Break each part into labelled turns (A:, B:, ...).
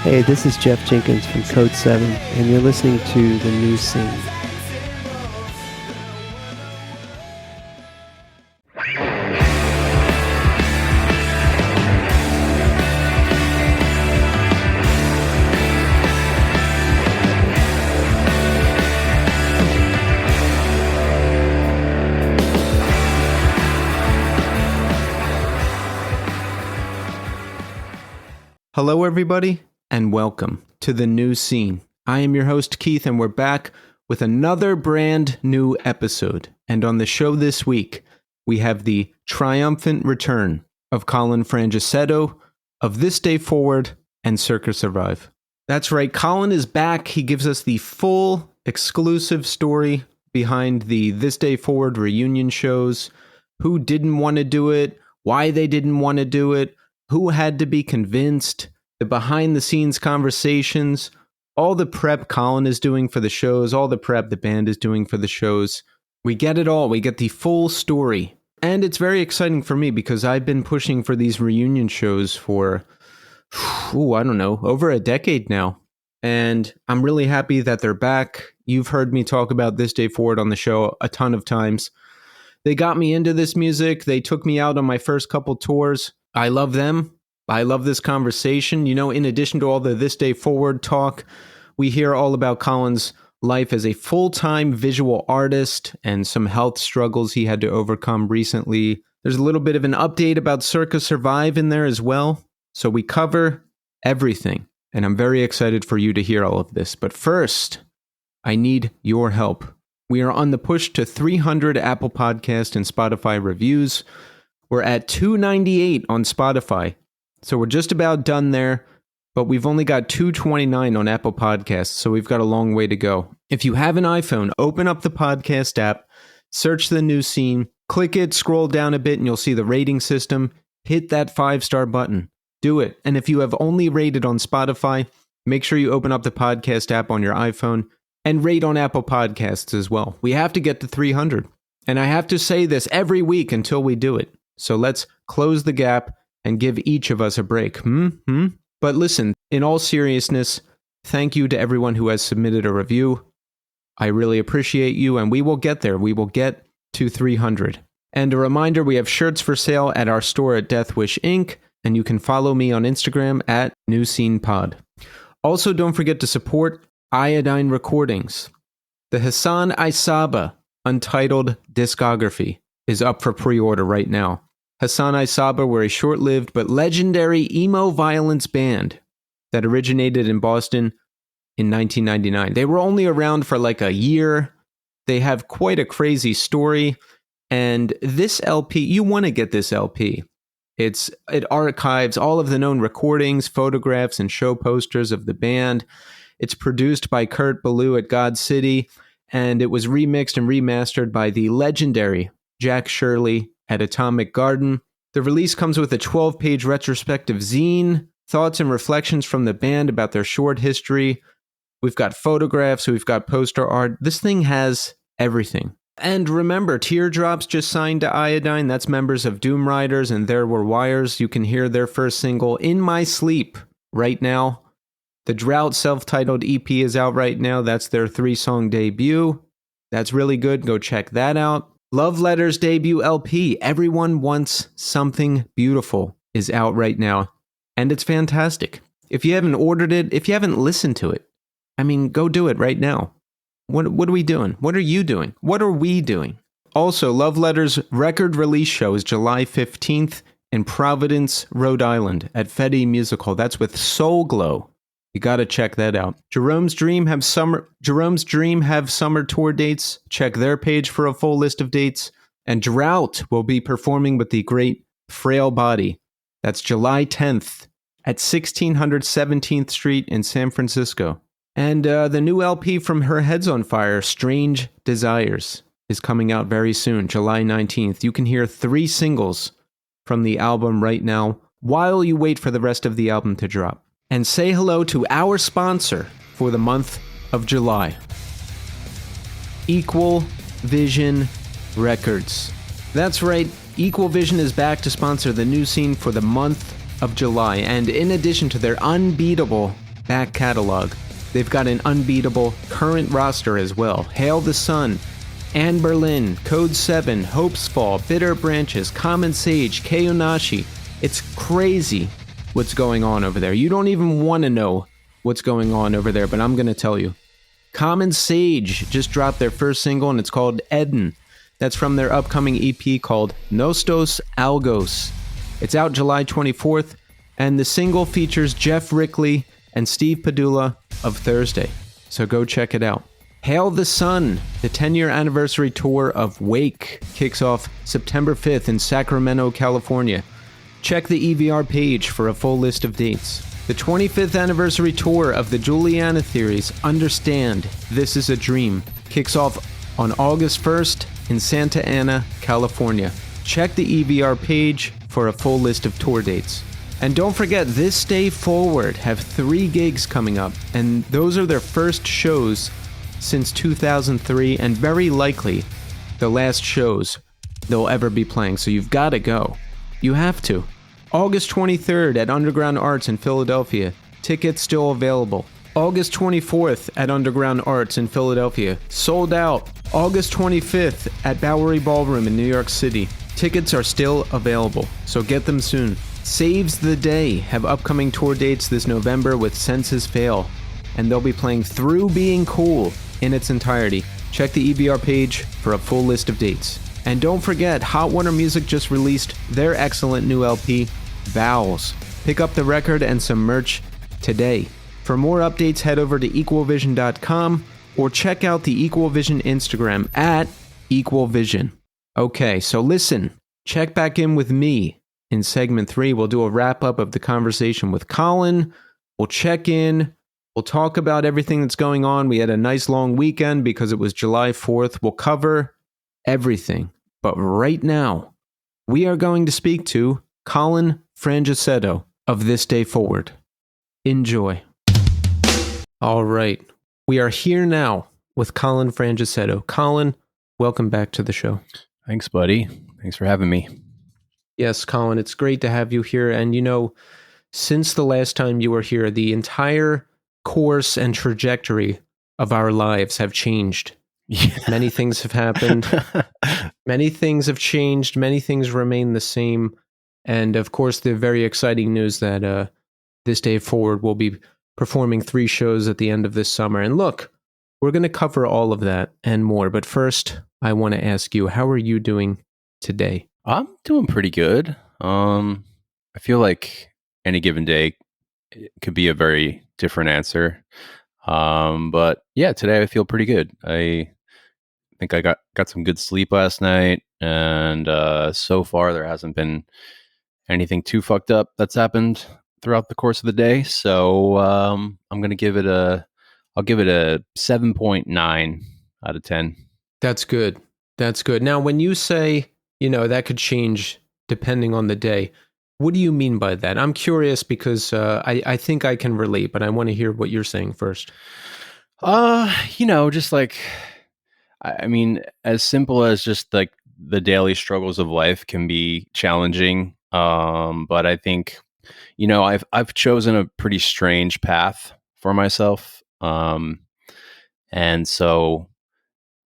A: Hey, this is Jeff Jenkins from Code 7, and you're listening to The New Scene.
B: Hello, everybody, and welcome to The New Scene. I am your host, Keith, and we're back with another brand new episode. And on the show this week, we have the triumphant return of Colin Frangicetto of This Day Forward and Circa Survive. That's right, Colin is back. He gives us the full exclusive story behind the This Day Forward reunion shows, who didn't want to do it, why they didn't want to do it, who had to be convinced, the behind-the-scenes conversations, all the prep Colin is doing for the shows, all the prep the band is doing for the shows. We get it all. We get the full story. And it's very exciting for me because I've been pushing for these reunion shows for, over a decade now. And I'm really happy that they're back. You've heard me talk about This Day Forward on the show a ton of times. They got me into this music. They took me out on my first couple tours. I love them. I love this conversation. You know, in addition to all the This Day Forward talk, we hear all about Colin's life as a full-time visual artist and some health struggles he had to overcome recently. There's a little bit of an update about Circa Survive in there as well. So we cover everything, and I'm very excited for you to hear all of this. But first, I need your help. We are on the push to 300 Apple Podcast and Spotify reviews. We're at 298 on Spotify, so we're just about done there, but we've only got 229 on Apple Podcasts, so we've got a long way to go. If you have an iPhone, open up the podcast app, search The New Scene, click it, scroll down a bit, and you'll see the rating system. Hit that 5-star button. Do it. And if you have only rated on Spotify, make sure you open up the podcast app on your iPhone and rate on Apple Podcasts as well. We have to get to 300, and I have to say this every week until we do it. So let's close the gap and give each of us a break. But listen, in all seriousness, thank you to everyone who has submitted a review. I really appreciate you, and we will get there. We will get to 300. And a reminder, we have shirts for sale at our store at Death Wish Inc., and you can follow me on Instagram at New Scene Pod. Also, don't forget to support Iodine Recordings. The Hassan Isaba Untitled discography is up for pre-order right now. Hassan Isaba were a short-lived but legendary emo violence band that originated in Boston in 1999. They were only around for like a year. They have quite a crazy story. And this LP, you want to get this LP. It archives all of the known recordings, photographs, and show posters of the band. It's produced by Kurt Ballou at God City, and it was remixed and remastered by the legendary Jack Shirley at Atomic Garden. The release comes with a 12-page retrospective zine, thoughts and reflections from the band about their short history. We've got photographs, we've got poster art. This thing has everything. And remember, Teardrops just signed to Iodine. That's members of Doom Riders and There Were Wires. You can hear their first single, In My Sleep, right now. The Drought self-titled EP is out right now. That's their 3-song debut. That's really good. Go check that out. Love Letters debut LP, Everyone Wants Something Beautiful, is out right now, and it's fantastic. If you haven't ordered it, if you haven't listened to it, go do it right now. What are we doing? What are you doing? What are we doing? Also, Love Letters record release show is July 15th in Providence, Rhode Island at Fetty Music Hall. That's with Soul Glow. You got to check that out. Jerome's Dream have summer tour dates. Check their page for a full list of dates. And Drought will be performing with the great Frail Body. That's July 10th at 1600 17th Street in San Francisco. And the new LP from Her Head's on Fire, Strange Desires, is coming out very soon, July 19th. You can hear 3 singles from the album right now while you wait for the rest of the album to drop. And say hello to our sponsor for the month of July, Equal Vision Records. That's right, Equal Vision is back to sponsor the New Scene for the month of July. And in addition to their unbeatable back catalog. They've got an unbeatable current roster as well. Hail the Sun, Anne Berlin, Code 7, Hope's Fall, Bitter Branches, Common Sage, Keionashi. It's crazy what's going on over there. You don't even want to know what's going on over there, but I'm going to tell you. Common Sage just dropped their first single, and it's called Eden. That's from their upcoming EP called Nostos Algos. It's out July 24th, and the single features Jeff Rickley and Steve Padula of Thursday. So go check it out. Hail the Sun, the 10-year anniversary tour of Wake, kicks off September 5th in Sacramento, California. Check the EVR page for a full list of dates. The 25th anniversary tour of the Juliana Theory's Understand, This Is a Dream, kicks off on August 1st in Santa Ana, California. Check the EVR page for a full list of tour dates. And don't forget, This Day Forward have 3 gigs coming up, and those are their first shows since 2003, and very likely the last shows they'll ever be playing, so you've got to go. You have to. August 23rd at Underground Arts in Philadelphia. Tickets still available. August 24th at Underground Arts in Philadelphia. Sold out. August 25th at Bowery Ballroom in New York City. Tickets are still available, so get them soon. Saves the Day have upcoming tour dates this November with Senses Fail, and they'll be playing Through Being Cool in its entirety. Check the EVR page for a full list of dates. And don't forget, Hot Water Music just released their excellent new LP, Vowels. Pick up the record and some merch today. For more updates, head over to equalvision.com or check out the Equal Vision Instagram at Equal Vision. Okay, so listen, check back in with me in segment 3. We'll do a wrap-up of the conversation with Colin. We'll check in. We'll talk about everything that's going on. We had a nice long weekend because it was July 4th. We'll cover everything. But right now, we are going to speak to Colin Frangicetto of This Day Forward. Enjoy. All right. We are here now with Colin Frangicetto. Colin, welcome back to the show.
C: Thanks, buddy. Thanks for having me.
B: Yes, Colin, it's great to have you here. And, you know, since the last time you were here, the entire course and trajectory of our lives have changed.
C: Yeah.
B: Many things have happened. Many things have changed. Many things remain the same. And, of course, the very exciting news that This Day Forward will be performing 3 shows at the end of this summer. And look, we're going to cover all of that and more. But first, I want to ask you, how are you doing today?
C: I'm doing pretty good. I feel like any given day could be a very different answer. But yeah, today I feel pretty good. I think I got some good sleep last night, and so far there hasn't been anything too fucked up that's happened throughout the course of the day. So I'm gonna give it a 7.9 out of 10.
B: That's good. That's good. Now, when you say, you know, that could change depending on the day, what do you mean by that? I'm curious because I think I can relate, but I want to hear what you're saying first.
C: You know, just like, I mean, as simple as just like the daily struggles of life can be challenging. But I think, you know, I've chosen a pretty strange path for myself. And so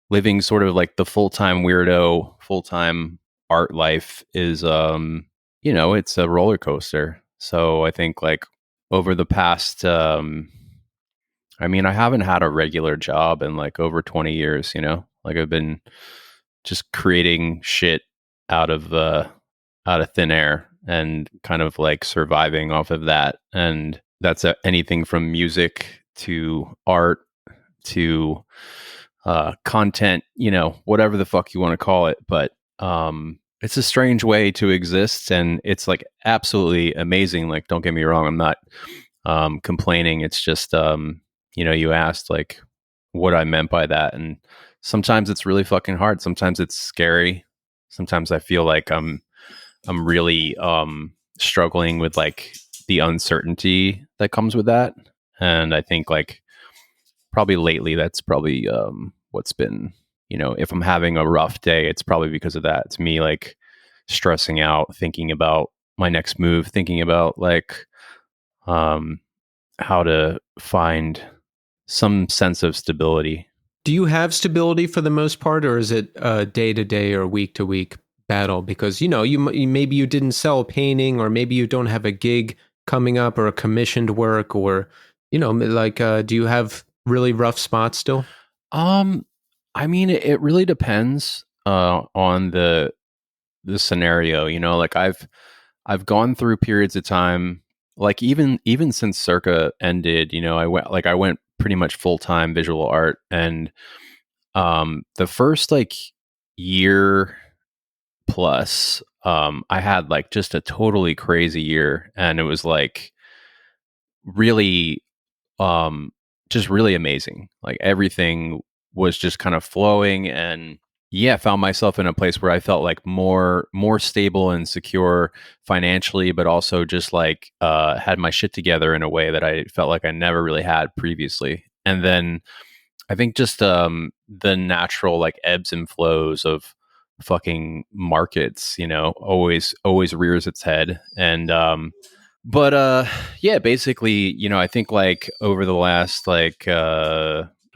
C: living sort of like the full-time weirdo, full-time art life is, you know, it's a roller coaster. So I think like over the past, I mean, I haven't had a regular job in like over 20 years, you know, like I've been just creating shit out of thin air and kind of like surviving off of that. And that's anything from music to art to content, you know, whatever the fuck you want to call it. But it's a strange way to exist, and it's like absolutely amazing. Like, don't get me wrong, I'm not complaining. It's just you know, you asked like what I meant by that, and sometimes it's really fucking hard. Sometimes it's scary. Sometimes I feel like I'm really struggling with like the uncertainty that comes with that. And I think like probably lately that's probably what's been, you know, if I'm having a rough day, it's probably because of that. It's me like stressing out, thinking about my next move, thinking about like how to find some sense of stability.
B: Do you have stability for the most part, or is it a day to day or week to week battle? Because maybe you didn't sell a painting, or maybe you don't have a gig coming up, or a commissioned work, or do you have really rough spots still?
C: I mean, it really depends on the scenario. Like I've gone through periods of time, like even since Circa ended. I went pretty much full time visual art, and the first like year plus, I had like just a totally crazy year, and it was like really um just really amazing. Like everything was just kind of flowing, and yeah, found myself in a place where I felt like more stable and secure financially, but also just like had my shit together in a way that I felt like I never really had previously. And then I think just the natural like ebbs and flows of fucking markets, always rears its head. And but yeah, basically, I think like over the last like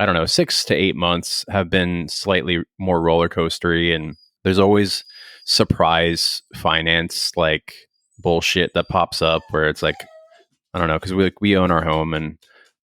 C: I don't know, 6 to 8 months have been slightly more roller coastery, and there's always surprise finance like bullshit that pops up where it's like, I don't know, because we own our home, and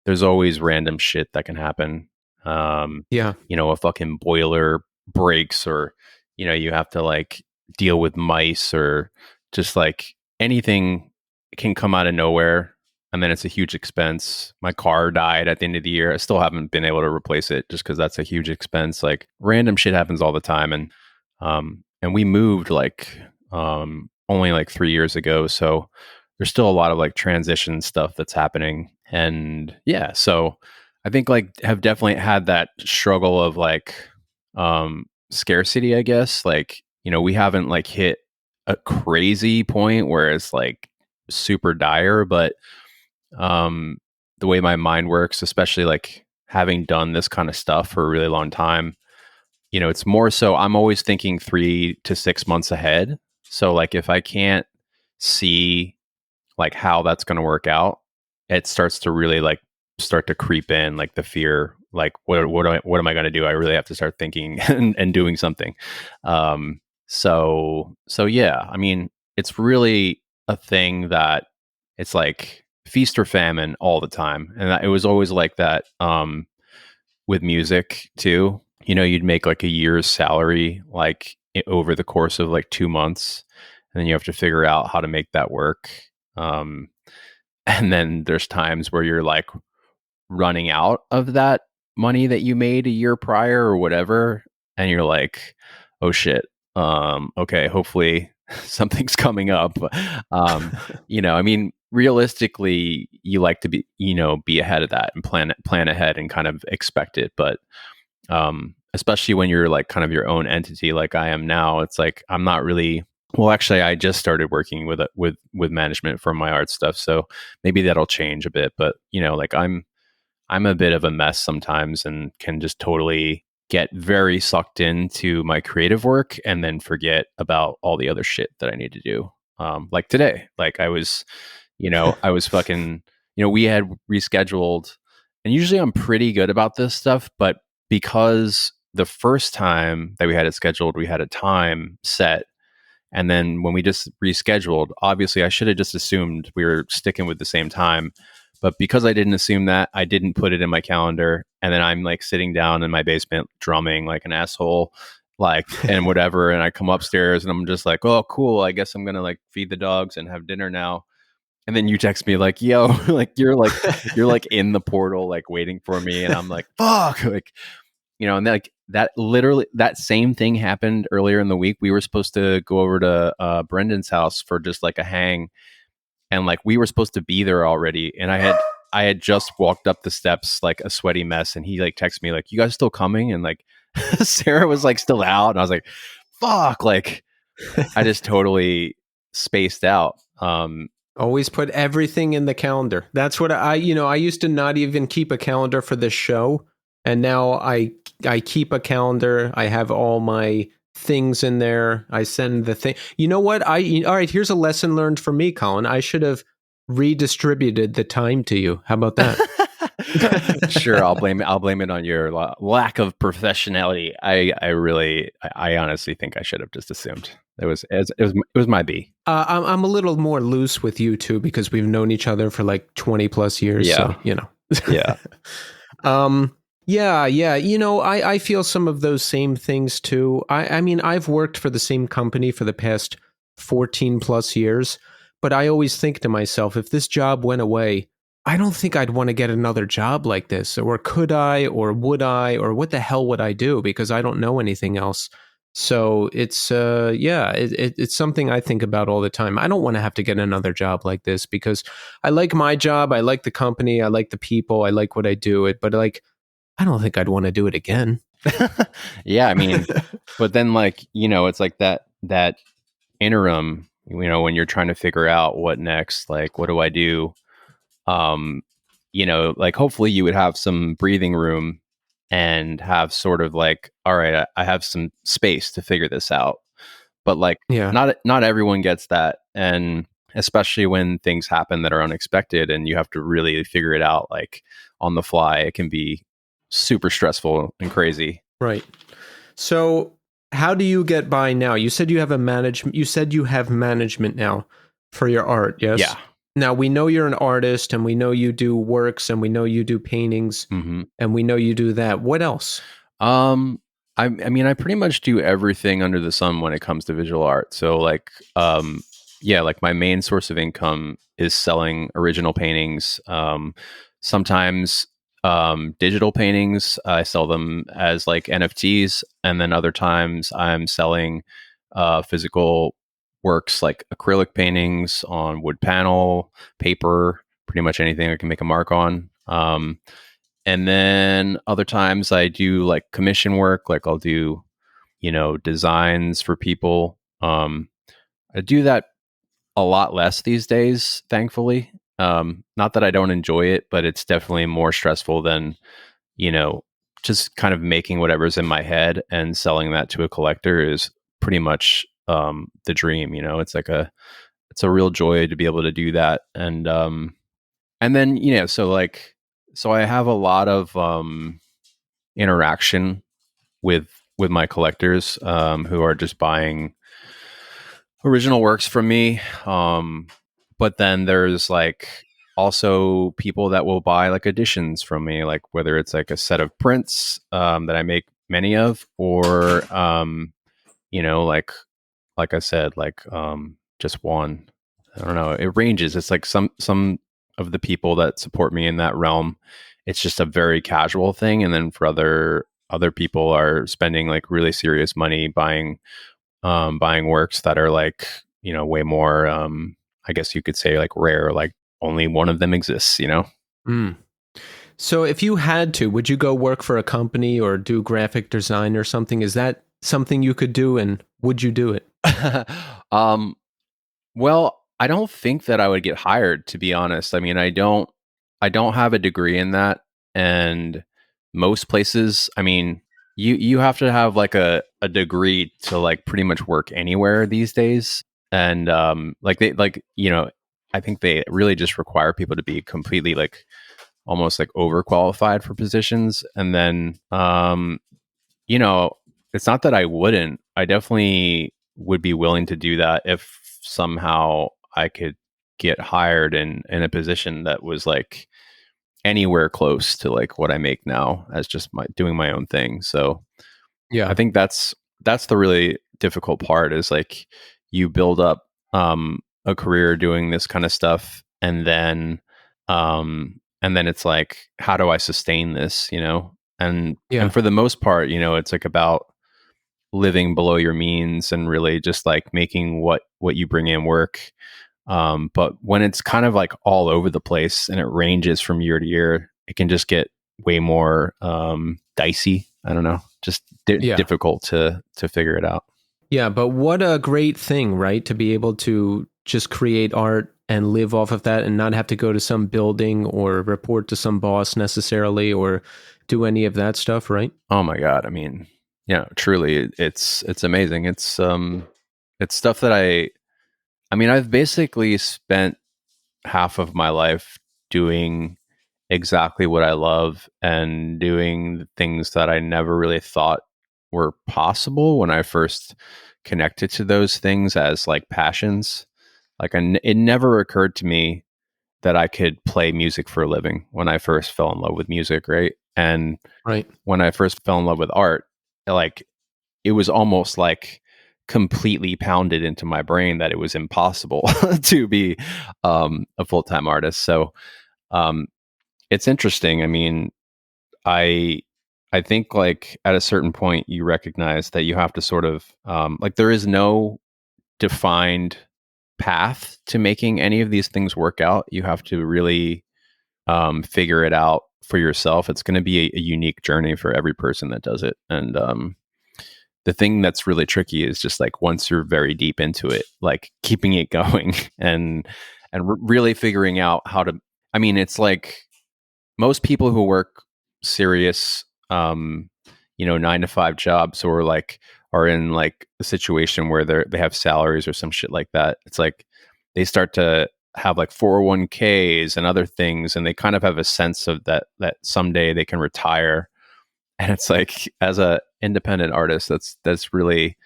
C: there's always random shit that can happen.
B: Yeah.
C: A fucking boiler breaks, or you have to like deal with mice, or just like anything can come out of nowhere, and then it's a huge expense. My car died at the end of the year. I still haven't been able to replace it just because that's a huge expense. Like random shit happens all the time, and we moved like only like 3 years ago, so there's still a lot of like transition stuff that's happening. And yeah, so I think like have definitely had that struggle of like scarcity, I guess. Like, we haven't like hit a crazy point where it's like super dire, but um the way my mind works, especially like having done this kind of stuff for a really long time, it's more so I'm always thinking 3 to 6 months ahead. So like if I can't see like how that's going to work out, it starts to really like start to creep in, like the fear, like what am I going to do? I really have to start thinking and doing something. So yeah, I mean, it's really a thing that it's like feast or famine all the time, and it was always like that with music too. You'd make like a year's salary like over the course of like 2 months, and then you have to figure out how to make that work. Um, and then there's times where you're like running out of that money that you made a year prior or whatever, and you're like, oh shit, okay, hopefully something's coming up. I mean, realistically, you like to be ahead of that and plan ahead and kind of expect it. But especially when you're like kind of your own entity like I am now, it's like I'm not really. Well, actually, I just started working with management for my art stuff, so maybe that'll change a bit. But like I'm a bit of a mess sometimes, and can just totally get very sucked into my creative work and then forget about all the other shit that I need to do. Like today, like I was fucking, we had rescheduled, and usually I'm pretty good about this stuff, but because the first time that we had it scheduled, we had a time set. And then when we just rescheduled, obviously I should have just assumed we were sticking with the same time. But because I didn't assume that, I didn't put it in my calendar. And then I'm like sitting down in my basement drumming like an asshole, like, and whatever. And I come upstairs and I'm just like, oh, cool. I guess I'm going to like feed the dogs and have dinner now. And then you text me like, yo, you're like in the portal, like waiting for me. And I'm like, fuck. Like, and like that literally that same thing happened earlier in the week. We were supposed to go over to Brendan's house for just like a hang, and like we were supposed to be there already, and I had just walked up the steps like a sweaty mess, and he like texted me like, you guys still coming? And like Sarah was like still out, and I was like, fuck, like I just totally spaced out.
B: Always put everything in the calendar. That's what I used to not even keep a calendar for the show. And now I keep a calendar. I have all my things in there. I send the thing. You know what? All right, here's a lesson learned for me, Colin. I should have redistributed the time to you. How about that?
C: Sure, I'll blame it on your lack of professionality. I honestly think I should have just assumed it was my B.
B: I'm a little more loose with you too because we've known each other for like 20 plus years.
C: Yeah.
B: So, you know.
C: Yeah.
B: Yeah. You know, I feel some of those same things too. I mean, I've worked for the same company for the past 14 plus years, but I always think to myself, if this job went away, I don't think I'd want to get another job like this. Or could I, or would I, or what the hell would I do? Because I don't know anything else. So it's it's something I think about all the time. I don't want to have to get another job like this because I like my job, I like the company, I like the people, I like what I do it, but like I don't think I'd want to do it again.
C: Yeah, I mean, but then like, it's like that interim, when you're trying to figure out what next, like what do I do? Like hopefully you would have some breathing room and have sort of like, all right, I have some space to figure this out. But like,
B: Yeah.
C: not everyone gets that, and especially when things happen that are unexpected and you have to really figure it out like on the fly, it can be super stressful and crazy.
B: Right. So how do you get by now? You said you have management now for your art, yes?
C: Yeah.
B: Now we know you're an artist and we know you do works and we know you do paintings and we know you do that. What else?
C: I mean, I pretty much do everything under the sun when it comes to visual art. So like, like my main source of income is selling original paintings. Sometimes digital paintings, I sell them as like NFTs, and then other times I'm selling physical works like acrylic paintings on wood panel, paper, pretty much anything I can make a mark on. And then other times I do like commission work, like I'll do, designs for people. I do that a lot less these days, thankfully. Not that I don't enjoy it, but it's definitely more stressful than, just kind of making whatever's in my head and selling that to a collector is pretty much the dream. It's like it's a real joy to be able to do that. And then, so I have a lot of interaction with my collectors who are just buying original works from me. But then there's like also people that will buy like editions from me, like whether it's like a set of prints that I make many of, or like I said, like just one. I don't know. It ranges. It's like some of the people that support me in that realm, it's just a very casual thing, and then for other people are spending like really serious money buying works that are like way more I guess you could say like rare, like only one of them exists.
B: Mm. So if you had to, would you go work for a company or do graphic design or something? Is that something you could do, and would you do it?
C: Well, I don't think that I would get hired, to be honest. I mean, I don't have a degree in that, and most places, I mean, you have to have like a degree to like pretty much work anywhere these days. And like they like, I think they really just require people to be completely like almost like overqualified for positions. And then you know, it's not that I wouldn't. I definitely would be willing to do that if somehow I could get hired in a position that was like anywhere close to like what I make now as just doing my own thing. So
B: Yeah.
C: I think that's the really difficult part is like you build up a career doing this kind of stuff, and then it's like, how do I sustain this, And
B: Yeah.
C: for the most part, it's like about living below your means and really just like making what you bring in work. But when it's kind of like all over the place and it ranges from year to year, it can just get way more dicey. I don't know, just difficult to figure it out.
B: Yeah, but what a great thing, right? To be able to just create art and live off of that and not have to go to some building or report to some boss necessarily or do any of that stuff, right?
C: Oh my God. I mean, yeah, truly it's amazing. It's stuff that I mean, I've basically spent half of my life doing exactly what I love and doing things that I never really thought were possible when I first connected to those things as like passions. Like it never occurred to me that I could play music for a living when I first fell in love with music, right? And
B: Right.
C: when I first fell in love with art, like it was almost like completely pounded into my brain that it was impossible to be a full-time artist. So um, it's interesting. I mean, I I think like at a certain point you recognize that you have to sort of like there is no defined path to making any of these things work out. You have to really figure it out for yourself. It's going to be a unique journey for every person that does it. And the thing that's really tricky is just like once you're very deep into it, like keeping it going and really figuring out how to. I mean, it's like most people who work serious, 9 to 5 jobs or like are in like a situation where they have salaries or some shit like that. It's like they start to have like 401ks and other things, and they kind of have a sense of that someday they can retire. And it's like as a independent artist, that's really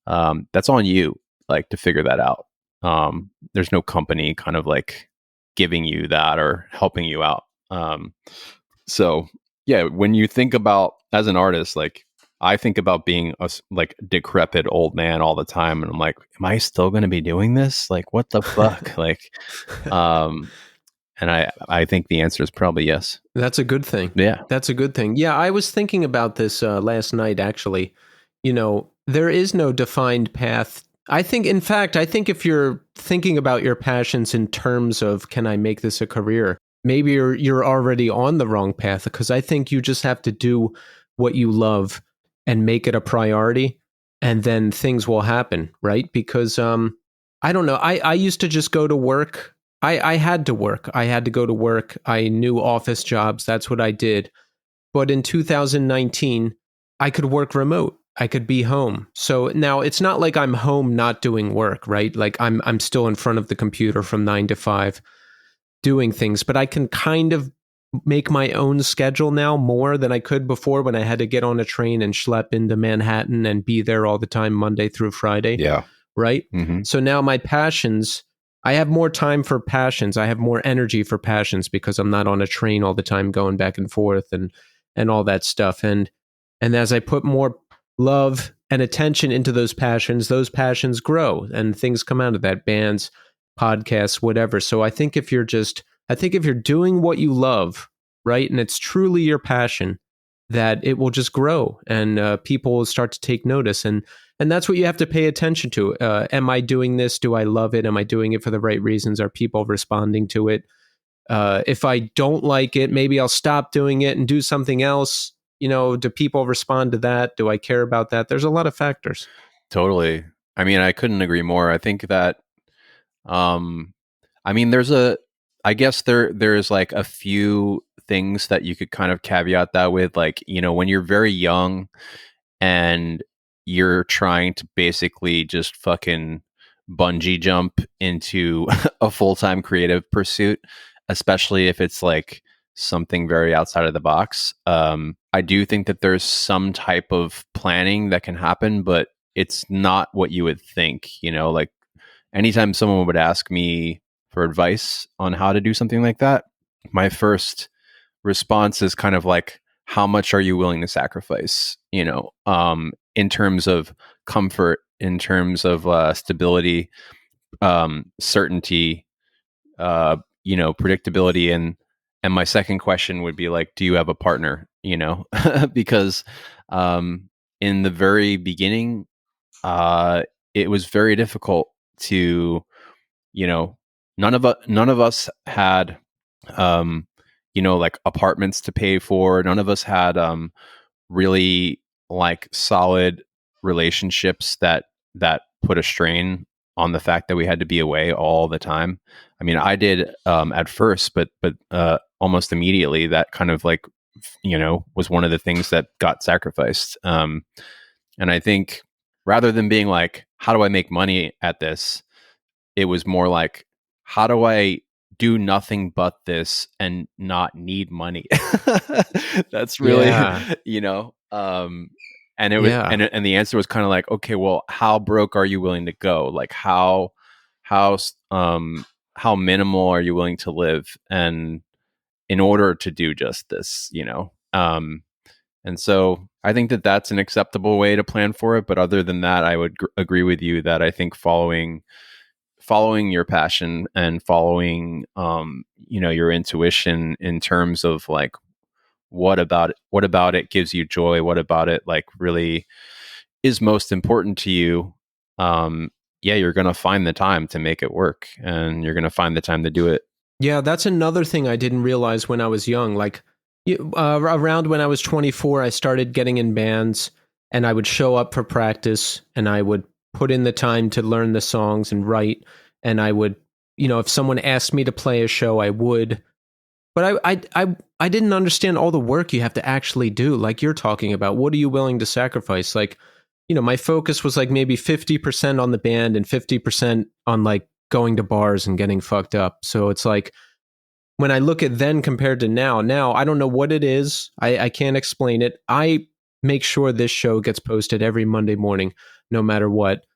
C: that's on you, like to figure that out. There's no company kind of like giving you that or helping you out. So yeah, when you think about as an artist, like I think about being a like decrepit old man all the time, and I'm like, am I still going to be doing this? Like, what the fuck? Like, um, and I think the answer is probably yes.
B: That's a good thing.
C: Yeah,
B: That's a good thing. Yeah, I was thinking about this last night, actually. There is no defined path. In fact, I think if you're thinking about your passions in terms of, can I make this a career? Maybe you're already on the wrong path, because I think you just have to do what you love and make it a priority, and then things will happen, right? Because I don't know. I used to just go to work. I had to work. I had to go to work. I knew office jobs. That's what I did. But in 2019, I could work remote. I could be home. So now it's not like I'm home not doing work, right? Like I'm still in front of the computer from 9 to 5 doing things, but I can kind of make my own schedule now more than I could before, when I had to get on a train and schlep into Manhattan and be there all the time, Monday through Friday.
C: yeah,
B: Right?
C: mm-hmm.
B: So now my passions, I have more time for passions. I have more energy for passions because I'm not on a train all the time going back and forth and all that stuff. And as I put more love and attention into those passions grow and things come out of that, bands, podcasts, whatever. So I think if you're doing what you love, right, and it's truly your passion, that it will just grow, and people will start to take notice. And that's what you have to pay attention to. Am I doing this? Do I love it? Am I doing it for the right reasons? Are people responding to it? If I don't like it, maybe I'll stop doing it and do something else. Do people respond to that? Do I care about that? There's a lot of factors.
C: Totally. I mean, I couldn't agree more. I think that, um, I mean, I guess there's like a few things that you could kind of caveat that with, like, when you're very young and you're trying to basically just fucking bungee jump into a full-time creative pursuit, especially if it's like something very outside of the box. I do think that there's some type of planning that can happen, but it's not what you would think. Like anytime someone would ask me for advice on how to do something like that, my first response is kind of like, how much are you willing to sacrifice, in terms of comfort, in terms of stability, certainty, predictability. And my second question would be like, do you have a partner? Because in the very beginning, it was very difficult to, none of us had, like apartments to pay for. None of us had really like solid relationships that put a strain on the fact that we had to be away all the time. I mean, I did at first, but almost immediately that kind of like was one of the things that got sacrificed. And I think rather than being like, how do I make money at this? It was more like, how do I do nothing but this and not need money. That's really,
B: Yeah.
C: And it was, and the answer was kind of like, okay, well, how broke are you willing to go? Like how how minimal are you willing to live, and in order to do just this, and so I think that that's an acceptable way to plan for it. But other than that, I would agree with you that I think following your passion and following your intuition in terms of like what about it gives you joy, what about it like really is most important to you. Yeah, you're going to find the time to make it work, and you're going to find the time to do it.
B: Yeah, that's another thing I didn't realize when I was young. Like around when I was 24, I started getting in bands, and I would show up for practice, and I would put in the time to learn the songs and write. And I would, if someone asked me to play a show, I would. But I didn't understand all the work you have to actually do. Like you're talking about, what are you willing to sacrifice? Like, my focus was like maybe 50% on the band and 50% on like going to bars and getting fucked up. So it's like when I look at then compared to now I don't know what it is. I can't explain it. I make sure this show gets posted every Monday morning, no matter what.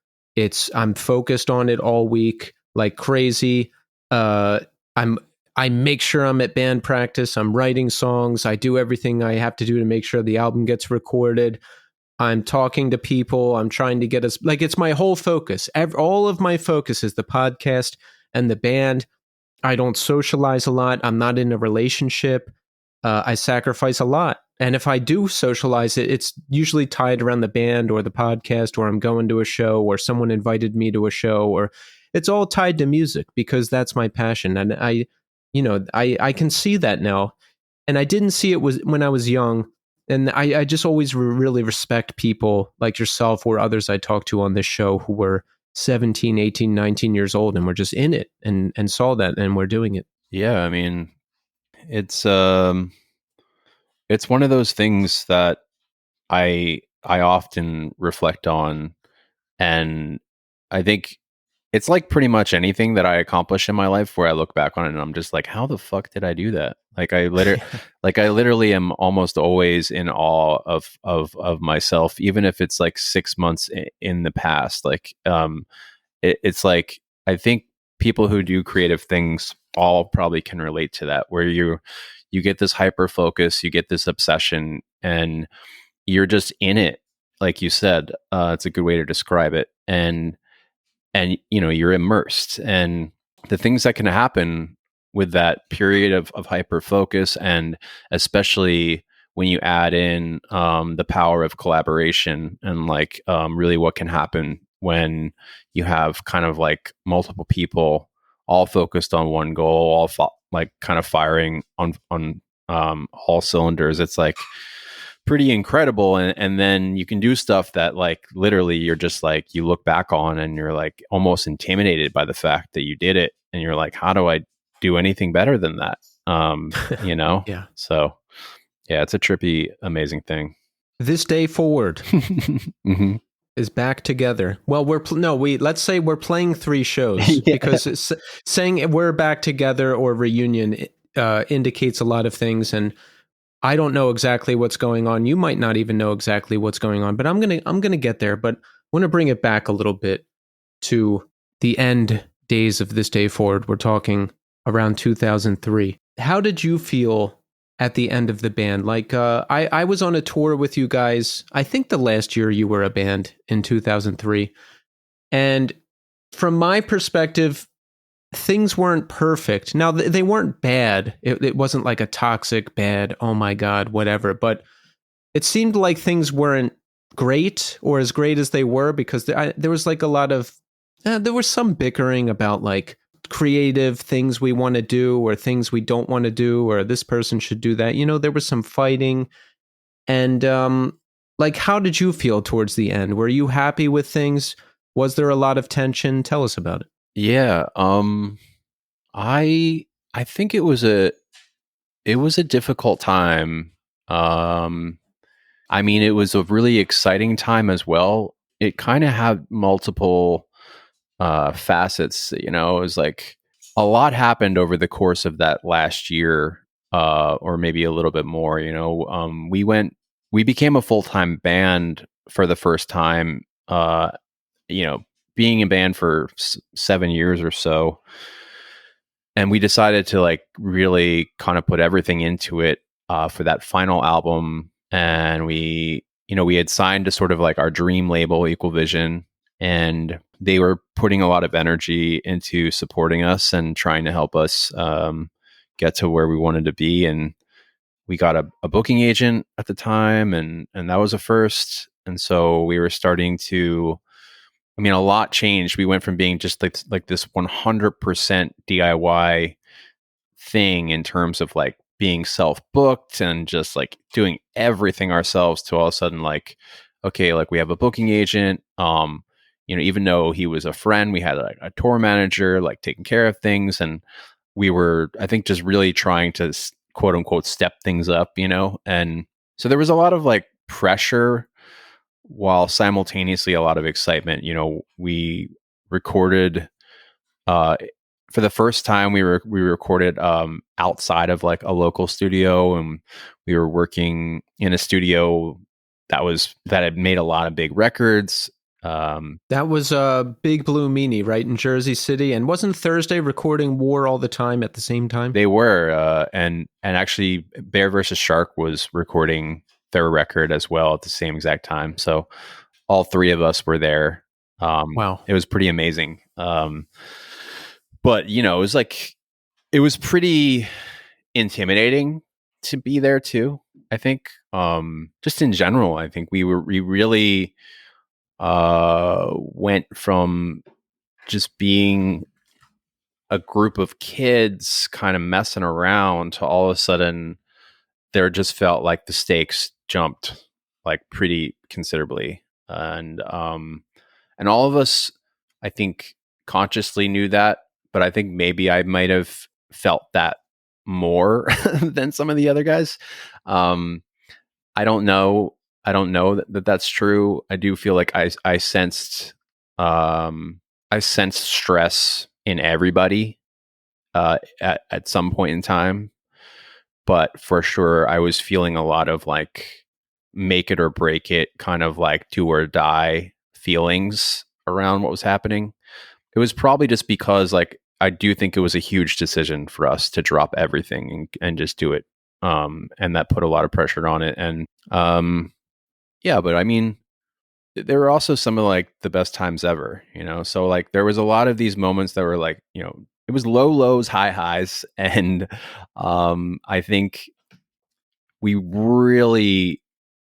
B: I'm focused on it all week like crazy. I make sure I'm at band practice. I'm writing songs. I do everything I have to do to make sure the album gets recorded. I'm talking to people. I'm trying to get us like it's my whole focus. All of my focus is the podcast and the band. I don't socialize a lot. I'm not in a relationship. I sacrifice a lot. And if I do socialize it, it's usually tied around the band or the podcast, or I'm going to a show, or someone invited me to a show, or it's all tied to music because that's my passion. And I can see that now. And I didn't see it was when I was young. And I just always really respect people like yourself or others I talked to on this show who were 17, 18, 19 years old and were just in it and saw that and were doing it.
C: Yeah, I mean, it's one of those things that I often reflect on, and I think it's like pretty much anything that I accomplish in my life where I look back on it and I'm just like, how the fuck did I do that? Like I literally am almost always in awe of myself, even if it's like 6 months in the past. Like, it's like, I think people who do creative things all probably can relate to that, where you get this hyper focus, you get this obsession, and you're just in it. Like you said, it's a good way to describe it. And you're immersed, and the things that can happen with that period of hyper focus, and especially when you add in the power of collaboration, and like really what can happen when you have kind of like multiple people all focused on one goal, all like kind of firing on all cylinders. It's like pretty incredible. And then you can do stuff that like literally you're just like, you look back on and you're like almost intimidated by the fact that you did it, and you're like, how do I do anything better than that?
B: Yeah.
C: So yeah, it's a trippy, amazing thing.
B: This day forward
C: Mm-hmm.
B: is back together. Well, let's say we're playing 3 shows
C: Yeah.
B: because saying we're back together or reunion indicates a lot of things. And I don't know exactly what's going on. You might not even know exactly what's going on, but I'm gonna get there. But I want to bring it back a little bit to the end days of this day forward. We're talking around 2003. How did you feel at the end of the band? Like I was on a tour with you guys. I think the last year you were a band in 2003, and from my perspective, things weren't perfect. Now, they weren't bad. It wasn't like a toxic bad, oh my God, whatever. But it seemed like things weren't great or as great as they were because there was like a lot of, there was some bickering about like creative things we want to do or things we don't want to do, or this person should do that. There was some fighting. And like, how did you feel towards the end? Were you happy with things? Was there a lot of tension? Tell us about it.
C: Yeah. I think it was a difficult time. I mean, it was a really exciting time as well. It kind of had multiple facets. It was like a lot happened over the course of that last year, or maybe a little bit more. We became a full-time band for the first time. Being a band for 7 years or so, and we decided to like really kind of put everything into it for that final album. And we had signed to sort of like our dream label, Equal Vision, and they were putting a lot of energy into supporting us and trying to help us get to where we wanted to be. And we got a booking agent at the time, and that was a first. And so we were starting to, a lot changed. We went from being just like this 100% DIY thing in terms of like being self-booked and just like doing everything ourselves to all of a sudden like, okay, like we have a booking agent. Even though he was a friend, we had a tour manager like taking care of things, and we were, I think, just really trying to quote unquote step things up, and so there was a lot of like pressure while simultaneously a lot of excitement. We recorded for the first time we recorded outside of like a local studio, and we were working in a studio that had made a lot of big records.
B: That was Big Blue Meanie, right, in Jersey City, and wasn't Thursday recording War All the Time at the same time?
C: They were, and actually Bear versus Shark was recording their record as well at the same exact time. So all three of us were there.
B: Wow.
C: It was pretty amazing. But it was pretty intimidating to be there too. I think, just in general, I think we really went from just being a group of kids kind of messing around to all of a sudden there just felt like the stakes jumped like pretty considerably. And all of us, I think, consciously knew that, but I think maybe I might have felt that more than some of the other guys. I don't know that that's true. I do feel like I sensed stress in everybody at some point in time, but for sure I was feeling a lot of like make it or break it, kind of like do or die feelings around what was happening. It was probably just because like I do think it was a huge decision for us to drop everything and just do it. And that put a lot of pressure on it. And yeah, but there were also some of like the best times ever, So like there was a lot of these moments that were like, it was low lows, high highs. And I think we really,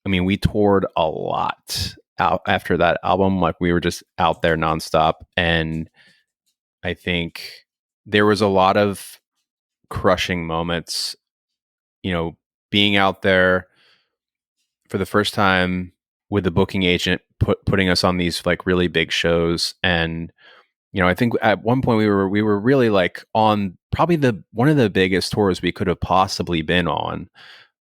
C: we toured a lot out after that album. Like we were just out there nonstop. And I think there was a lot of crushing moments, being out there for the first time with the booking agent putting us on these like really big shows. And I think at one point we were really like on probably one of the biggest tours we could have possibly been on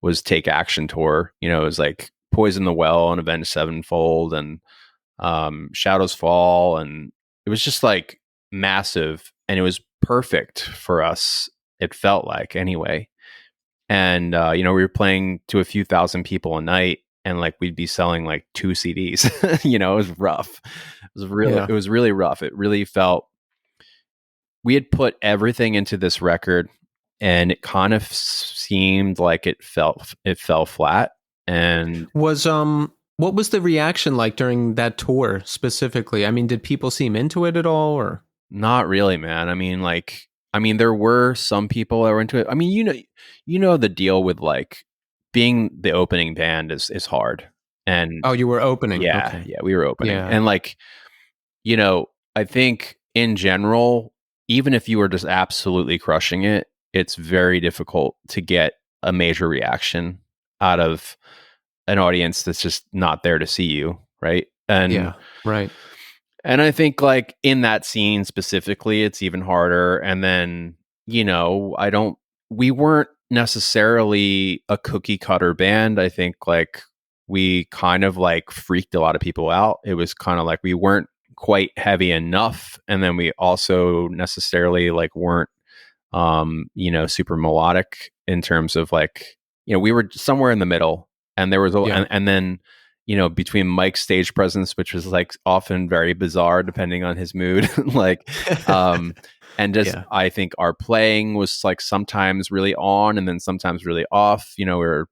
C: was Take Action Tour. It was like Poison the Well and Avenged Sevenfold and Shadows Fall, and it was just like massive, and it was perfect for us, it felt like, anyway. And we were playing to a few thousand people a night, and like we'd be selling like 2 CDs. It was rough. It was really rough. It really felt we had put everything into this record, and it kind of seemed like it fell flat. And
B: what was the reaction like during that tour specifically? Did people seem into it at all, or
C: not really, man? There were some people that were into it. The deal with like being the opening band is hard. And
B: you were opening.
C: Yeah,
B: okay.
C: Yeah, we were opening.
B: Yeah.
C: And like, I think in general, even if you were just absolutely crushing it, it's very difficult to get a major reaction out of an audience that's just not there to see you, right? And
B: yeah, right.
C: And I think like in that scene specifically, it's even harder. And then, we weren't necessarily a cookie cutter band. I think like we kind of like freaked a lot of people out. It was kind of like we weren't quite heavy enough. And then we also necessarily like weren't super melodic in terms of like, we were somewhere in the middle, and there was and then between Mike's stage presence, which was like often very bizarre depending on his mood, like and just I think our playing was like sometimes really on and then sometimes really off. We were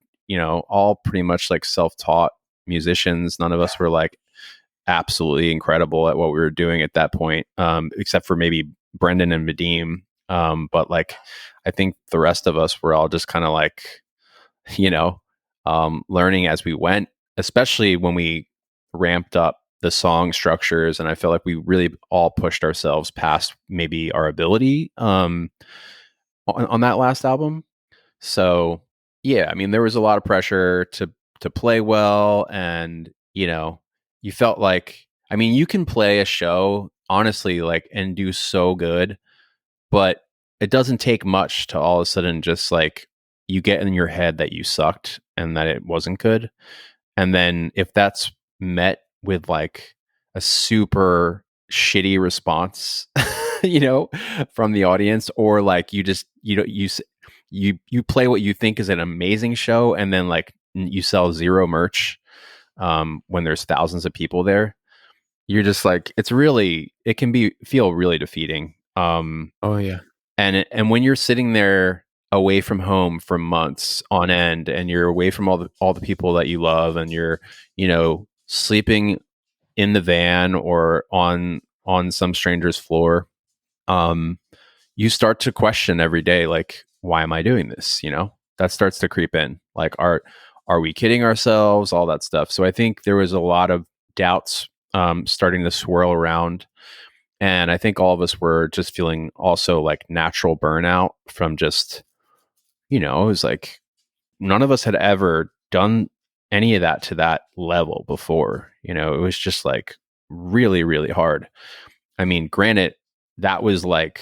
C: all pretty much like self-taught musicians. None of us were like absolutely incredible at what we were doing at that point, except for maybe Brendan and Vadim. But like, I think the rest of us were all just kind of like, learning as we went, especially when we ramped up the song structures. And I feel like we really all pushed ourselves past maybe our ability on that last album. So yeah, I mean, there was a lot of pressure to play well, and you felt like, I mean, you can play a show honestly like and do so good, but it doesn't take much to all of a sudden just like you get in your head that you sucked and that it wasn't good. And then if that's met with like a super shitty response, from the audience, or like you just, you play what you think is an amazing show and then like you sell zero merch when there's thousands of people there, you're just like, it can feel really defeating.
B: Oh yeah.
C: And when you're sitting there away from home for months on end, and you're away from all the people that you love, and you're sleeping in the van or on some stranger's floor, you start to question every day, like, why am I doing this? That starts to creep in, like, are we kidding ourselves, all that stuff. So I think there was a lot of doubts starting to swirl around. And I think all of us were just feeling also like natural burnout from just, it was like none of us had ever done any of that to that level before. It was just like really, really hard. I mean, granted, that was like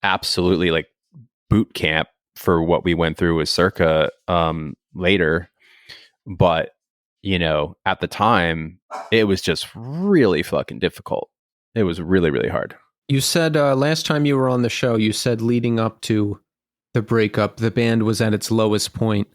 C: absolutely like boot camp for what we went through with Circa later. But, at the time, it was just really fucking difficult. It was really, really hard.
B: You said last time you were on the show, you said leading up to the breakup, the band was at its lowest point.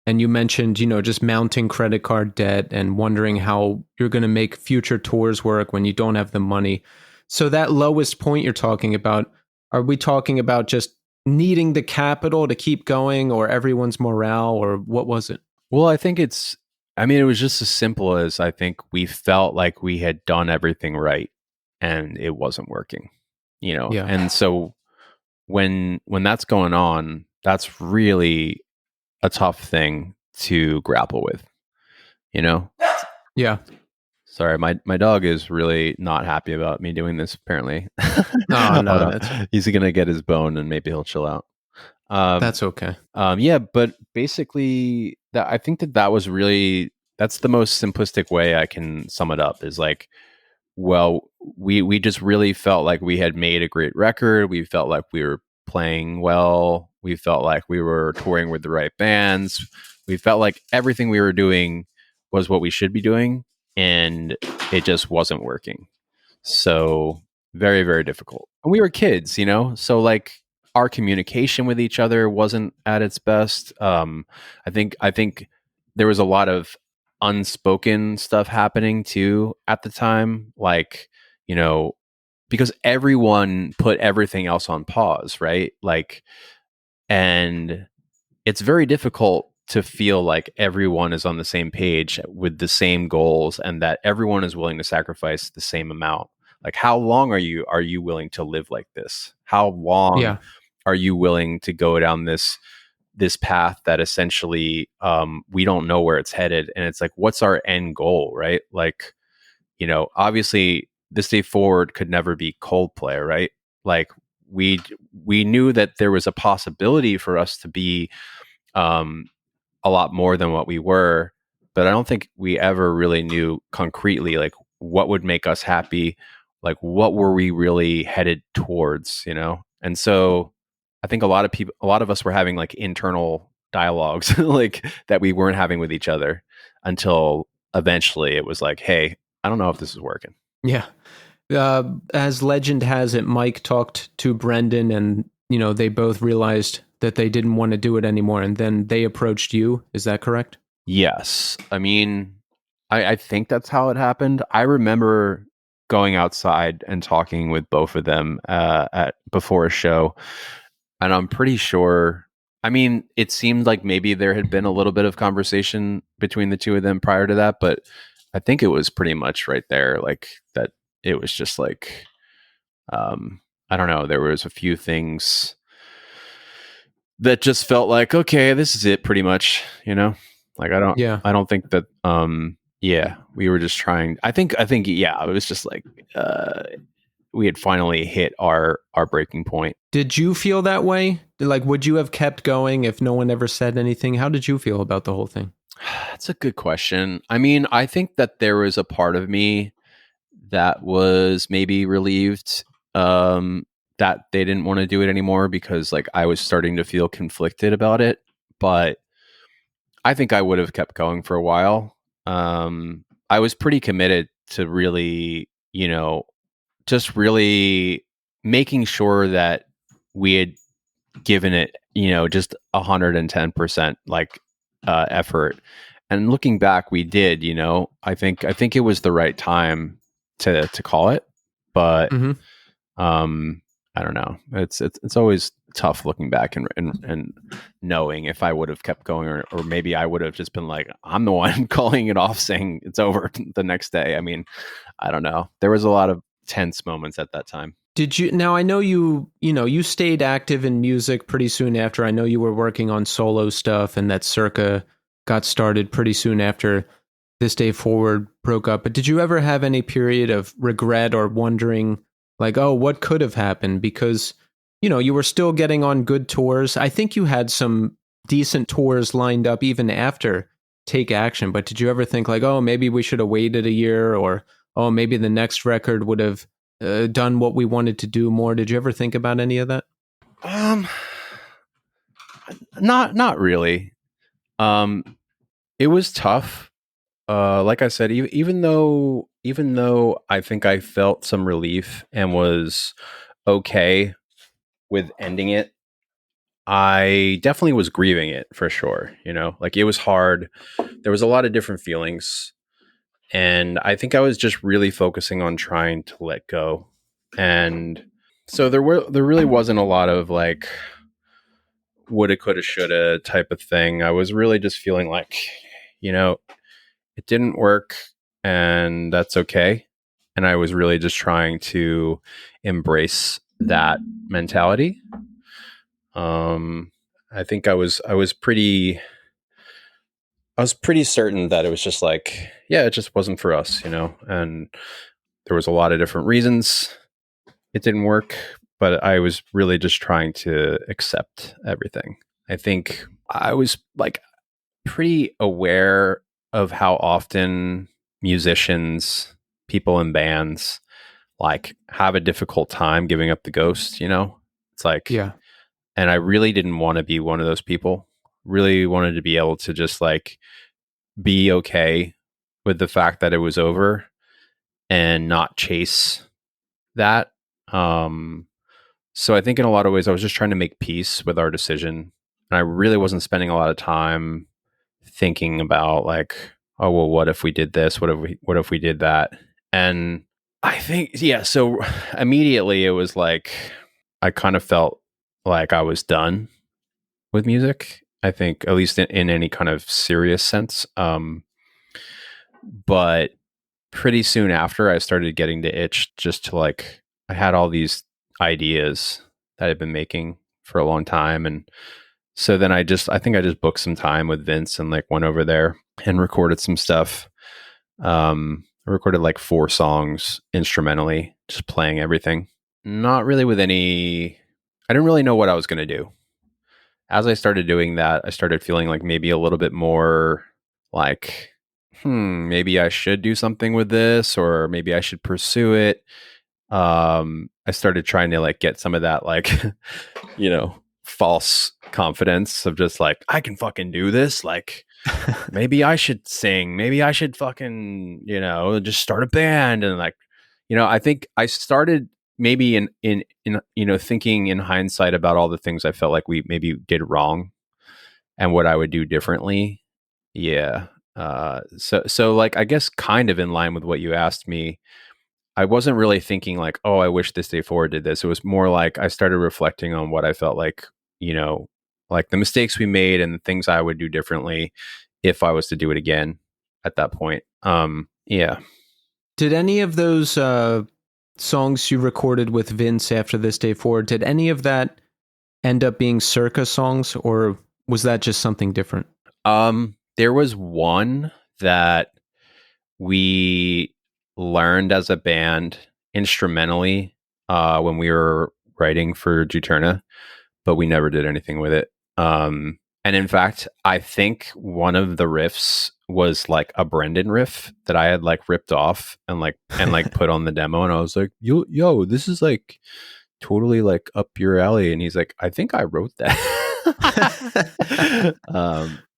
B: And you mentioned, just mounting credit card debt and wondering how you're going to make future tours work when you don't have the money. So that lowest point you're talking about, are we talking about just needing the capital to keep going, or everyone's morale, or what was it?
C: Well, I think it was just as simple as, I think we felt like we had done everything right and it wasn't working,
B: Yeah.
C: And so when that's going on, that's really a tough thing to grapple with,
B: Yeah.
C: Sorry, my dog is really not happy about me doing this, apparently.
B: Oh, no,
C: he's gonna get his bone and maybe he'll chill out.
B: that's okay.
C: Yeah, but basically, I think that was really, that's the most simplistic way I can sum it up, is like, well, we just really felt like we had made a great record. We felt like we were playing well. We felt like we were touring with the right bands. We felt like everything we were doing was what we should be doing, and it just wasn't working. So very, very difficult. And we were kids, so like our communication with each other wasn't at its best. I think there was a lot of unspoken stuff happening too at the time, like, because everyone put everything else on pause, right? Like, and it's very difficult to feel like everyone is on the same page with the same goals, and that everyone is willing to sacrifice the same amount. Like, how long are you willing to live like this? How long are you willing to go down this path that essentially we don't know where it's headed? And it's like, what's our end goal, right? Like, obviously This Day Forward could never be Coldplay, right? Like, we knew that there was a possibility for us to be a lot more than what we were, but I don't think we ever really knew concretely like what would make us happy, like what were we really headed towards, And so I think a lot of us were having like internal dialogues like that we weren't having with each other, until eventually it was like, hey, I don't know if this is working.
B: Yeah. As legend has it, Mike talked to Brendan and they both realized that they didn't want to do it anymore, and then they approached you. Is that correct?
C: Yes. I mean, I think that's how it happened. I remember going outside and talking with both of them at before a show, and I'm pretty sure. I mean, it seemed like maybe there had been a little bit of conversation between the two of them prior to that, but I think it was pretty much right there, like that. It was just like, I don't know. There was a few things that just felt like, okay, this is it, pretty much. Like
B: Yeah.
C: I don't think that. Yeah, we were just trying. I think, yeah, it was just like we had finally hit our breaking point.
B: Did you feel that way? Like, would you have kept going if no one ever said anything? How did you feel about the whole thing?
C: That's a good question. I mean, I think that there was a part of me that was maybe relieved that they didn't want to do it anymore, because like I was starting to feel conflicted about it. But I think I would have kept going for a while. I was pretty committed to really, just really making sure that we had given it, just 110% like effort. And looking back, we did. I think it was the right time to call it, but
B: Mm-hmm.
C: I don't know. It's always tough looking back and knowing if I would have kept going, or maybe I would have just been like, I'm the one calling it off, saying it's over the next day. I mean, I don't know. There was a lot of tense moments at that time.
B: Did you now? I know you stayed active in music pretty soon after. I know you were working on solo stuff, and that Circa got started pretty soon after This Day Forward broke up. But did you ever have any period of regret or wondering, like, oh, what could have happened? Because you were still getting on good tours. I think you had some decent tours lined up even after Take Action. But did you ever think like, oh, maybe we should have waited a year, or oh, maybe the next record would have done what we wanted to do more? Did you ever think about any of that?
C: Um, not really. Um, it was tough. Like I said, even though I think I felt some relief and was okay with ending it, I definitely was grieving it for sure. Like it was hard. There was a lot of different feelings, and I think I was just really focusing on trying to let go. And so there really wasn't a lot of like woulda, coulda, shoulda type of thing. I was really just feeling like, you know, it didn't work, and that's okay. And I was really just trying to embrace that mentality. I think I was pretty certain that it was just like, yeah, it just wasn't for us, and there was a lot of different reasons it didn't work, but I was really just trying to accept everything. I think I was like pretty aware of how often musicians, people in bands, like have a difficult time giving up the ghost. It's like,
B: Yeah.
C: and I really didn't want to be one of those people. Really wanted to be able to just like be okay with the fact that it was over and not chase that. Um, so I think in a lot of ways, I was just trying to make peace with our decision. And I really wasn't spending a lot of time thinking about like, oh, well, what if we did this? What if we did that? And I think, yeah. So immediately it was like, I kind of felt like I was done with music. I think at least in any kind of serious sense. But pretty soon after, I started getting the itch just to like, I had all these ideas that I'd been making for a long time. And so then I think I just booked some time with Vince and like went over there and recorded some stuff. I recorded like 4 songs instrumentally, just playing everything. Not really with any, I didn't really know what I was going to do. As I started doing that, I started feeling like maybe a little bit more like, maybe I should do something with this, or maybe I should pursue it. I started trying to like get some of that like, false confidence of just like, I can fucking do this. Like, maybe I should sing. Maybe I should fucking, just start a band. And like, I think I started maybe in thinking in hindsight about all the things I felt like we maybe did wrong and what I would do differently. Yeah. So like I guess kind of in line with what you asked me, I wasn't really thinking like, oh, I wish this day forward did this. It was more like I started reflecting on what I felt like, like the mistakes we made and the things I would do differently if I was to do it again at that point. Yeah.
B: Did any of those songs you recorded with Vince after this day forward, did any of that end up being Circa songs, or was that just something different?
C: There was one that we learned as a band instrumentally when we were writing for Juturna, but we never did anything with it. And in fact, I think one of the riffs was like a Brendan riff that I had like ripped off and put on the demo, and I was like, yo, this is like totally like up your alley. And he's like, I think I wrote that.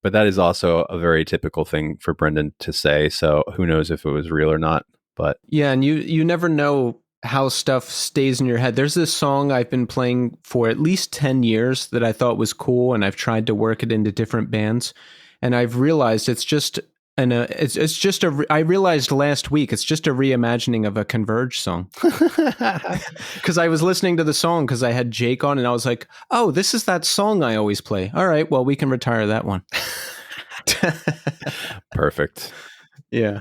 C: But that is also a very typical thing for Brendan to say. So who knows if it was real or not. But
B: yeah, and you never know how stuff stays in your head. There's this song I've been playing for at least 10 years that I thought was cool, and I've tried to work it into different bands, and I've realized it's just I realized last week it's just a reimagining of a Converge song. Because I was listening to the song because I had Jake on, and I was like, oh, this is that song I always play. All right, well, we can retire that one.
C: Perfect.
B: Yeah.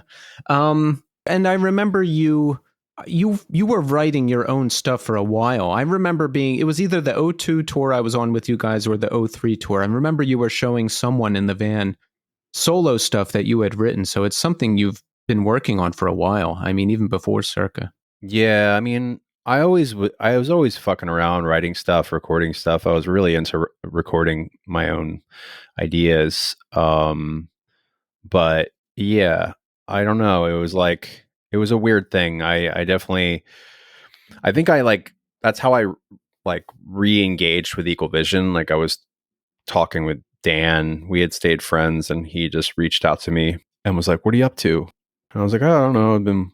B: And I remember you were writing your own stuff for a while. I remember it was either the '02 tour I was on with you guys or the '03 tour. I remember you were showing someone in the van solo stuff that you had written. So it's something you've been working on for a while. I mean, even before Circa.
C: Yeah, I mean, I was always fucking around writing stuff, recording stuff. I was really into recording my own ideas. But yeah, I don't know. It was a weird thing. I definitely, I think that's how I like re-engaged with Equal Vision. Like I was talking with Dan, we had stayed friends, and he just reached out to me and was like, what are you up to? And I was like, oh, I don't know. I've been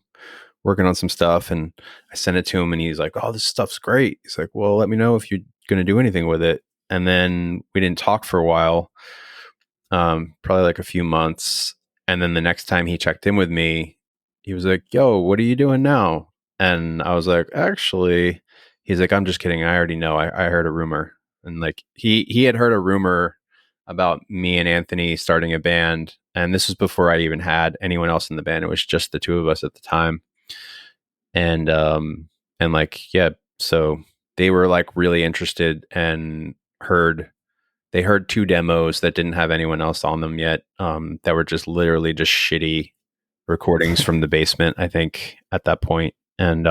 C: working on some stuff, and I sent it to him, and he's like, oh, this stuff's great. He's like, well, let me know if you're going to do anything with it. And then we didn't talk for a while, probably like a few months. And then the next time he checked in with me, he was like, yo, what are you doing now? And I was like, actually, he's like, I'm just kidding. I already know. I heard a rumor. And like he had heard a rumor about me and Anthony starting a band. And this was before I even had anyone else in the band. It was just the two of us at the time. And like, yeah, so they were like really interested and they heard two demos that didn't have anyone else on them yet, that were just literally just shitty recordings from the basement, I think, at that point. And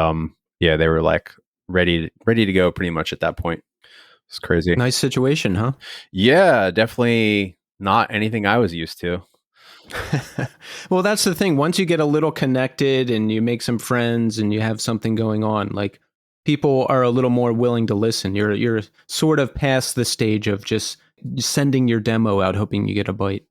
C: yeah, they were like ready to go pretty much at that point. It's crazy.
B: Nice situation, huh?
C: Yeah, definitely not anything I was used to.
B: Well, that's the thing. Once you get a little connected and you make some friends and you have something going on, like people are a little more willing to listen. You're sort of past the stage of just sending your demo out hoping you get a bite.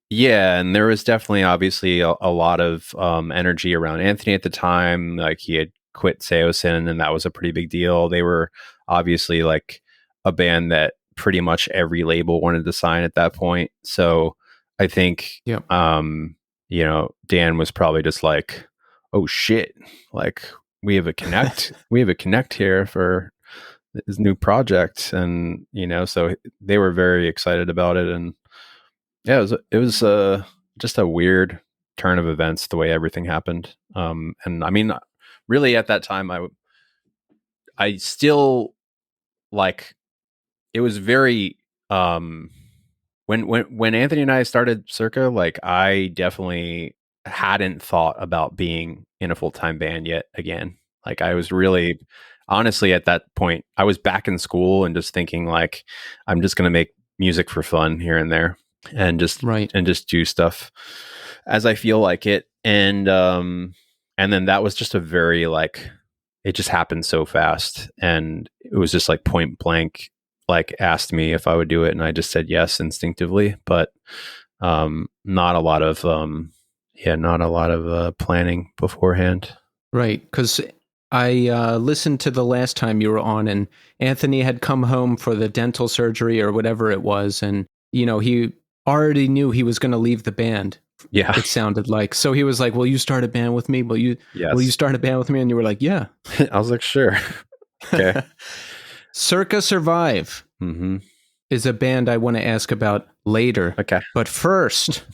C: Yeah, and there was definitely obviously a lot of energy around Anthony at the time. Like he had quit Seosin, and that was a pretty big deal. They were obviously like a band that pretty much every label wanted to sign at that point. So I think,
B: Yep.
C: Dan was probably just like, oh shit, like we have a connect, here for this new project. And, so they were very excited about it. And yeah, it was just a weird turn of events, the way everything happened. And I mean, really at that time, I still like, it was very, when Anthony and I started Circa, like I definitely hadn't thought about being in a full-time band yet again. Like I was really, honestly, at that point, I was back in school and just thinking like, I'm just going to make music for fun here and there, and just do stuff as I feel like it. And then that was just a very like, it just happened so fast, and it was just like point blank, like asked me if I would do it, and I just said yes instinctively, but not a lot of planning beforehand.
B: Right, because I listened to the last time you were on, and Anthony had come home for the dental surgery or whatever it was, and he already knew he was going to leave the band.
C: Yeah.
B: It sounded like. So he was like, "Will you start a band with me? Will you
C: Yes.
B: start a band with me?" And you were like, "Yeah."
C: I was like, sure. Okay.
B: Circa Survive
C: Mm-hmm.
B: is a band I want to ask about later.
C: Okay.
B: But first,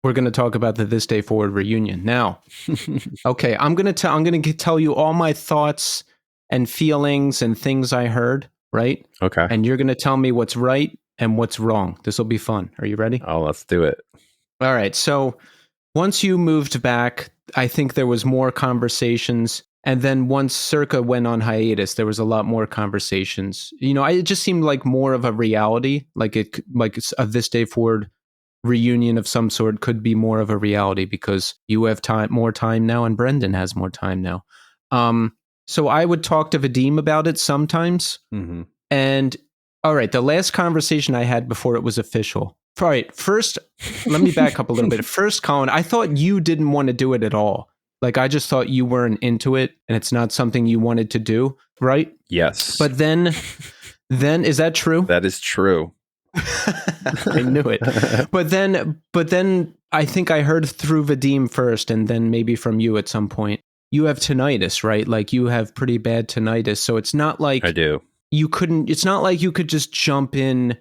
B: we're going to talk about the This Day Forward reunion. Now, okay, I'm going to tell you all my thoughts and feelings and things I heard, right?
C: Okay.
B: And you're going to tell me what's right and what's wrong. This will be fun. Are you ready?
C: Oh, let's do it.
B: All right. So, once you moved back, I think there was more conversations. And then once Circa went on hiatus, there was a lot more conversations. It just seemed like more of a reality, like a This Day Forward reunion of some sort could be more of a reality because you have more time now, and Brendan has more time now. So I would talk to Vadim about it sometimes.
C: Mm-hmm.
B: And all right, the last conversation I had before it was official. All right, first, let me back up a little bit. First, Colin, I thought you didn't want to do it at all. Like, I just thought you weren't into it and it's not something you wanted to do, right?
C: Yes.
B: But then is that true?
C: That is true.
B: I knew it. But then I think I heard through Vadim first and then maybe from you at some point. You have tinnitus, right? Like, you have pretty bad tinnitus. So it's not like
C: I do.
B: It's not like you could just jump in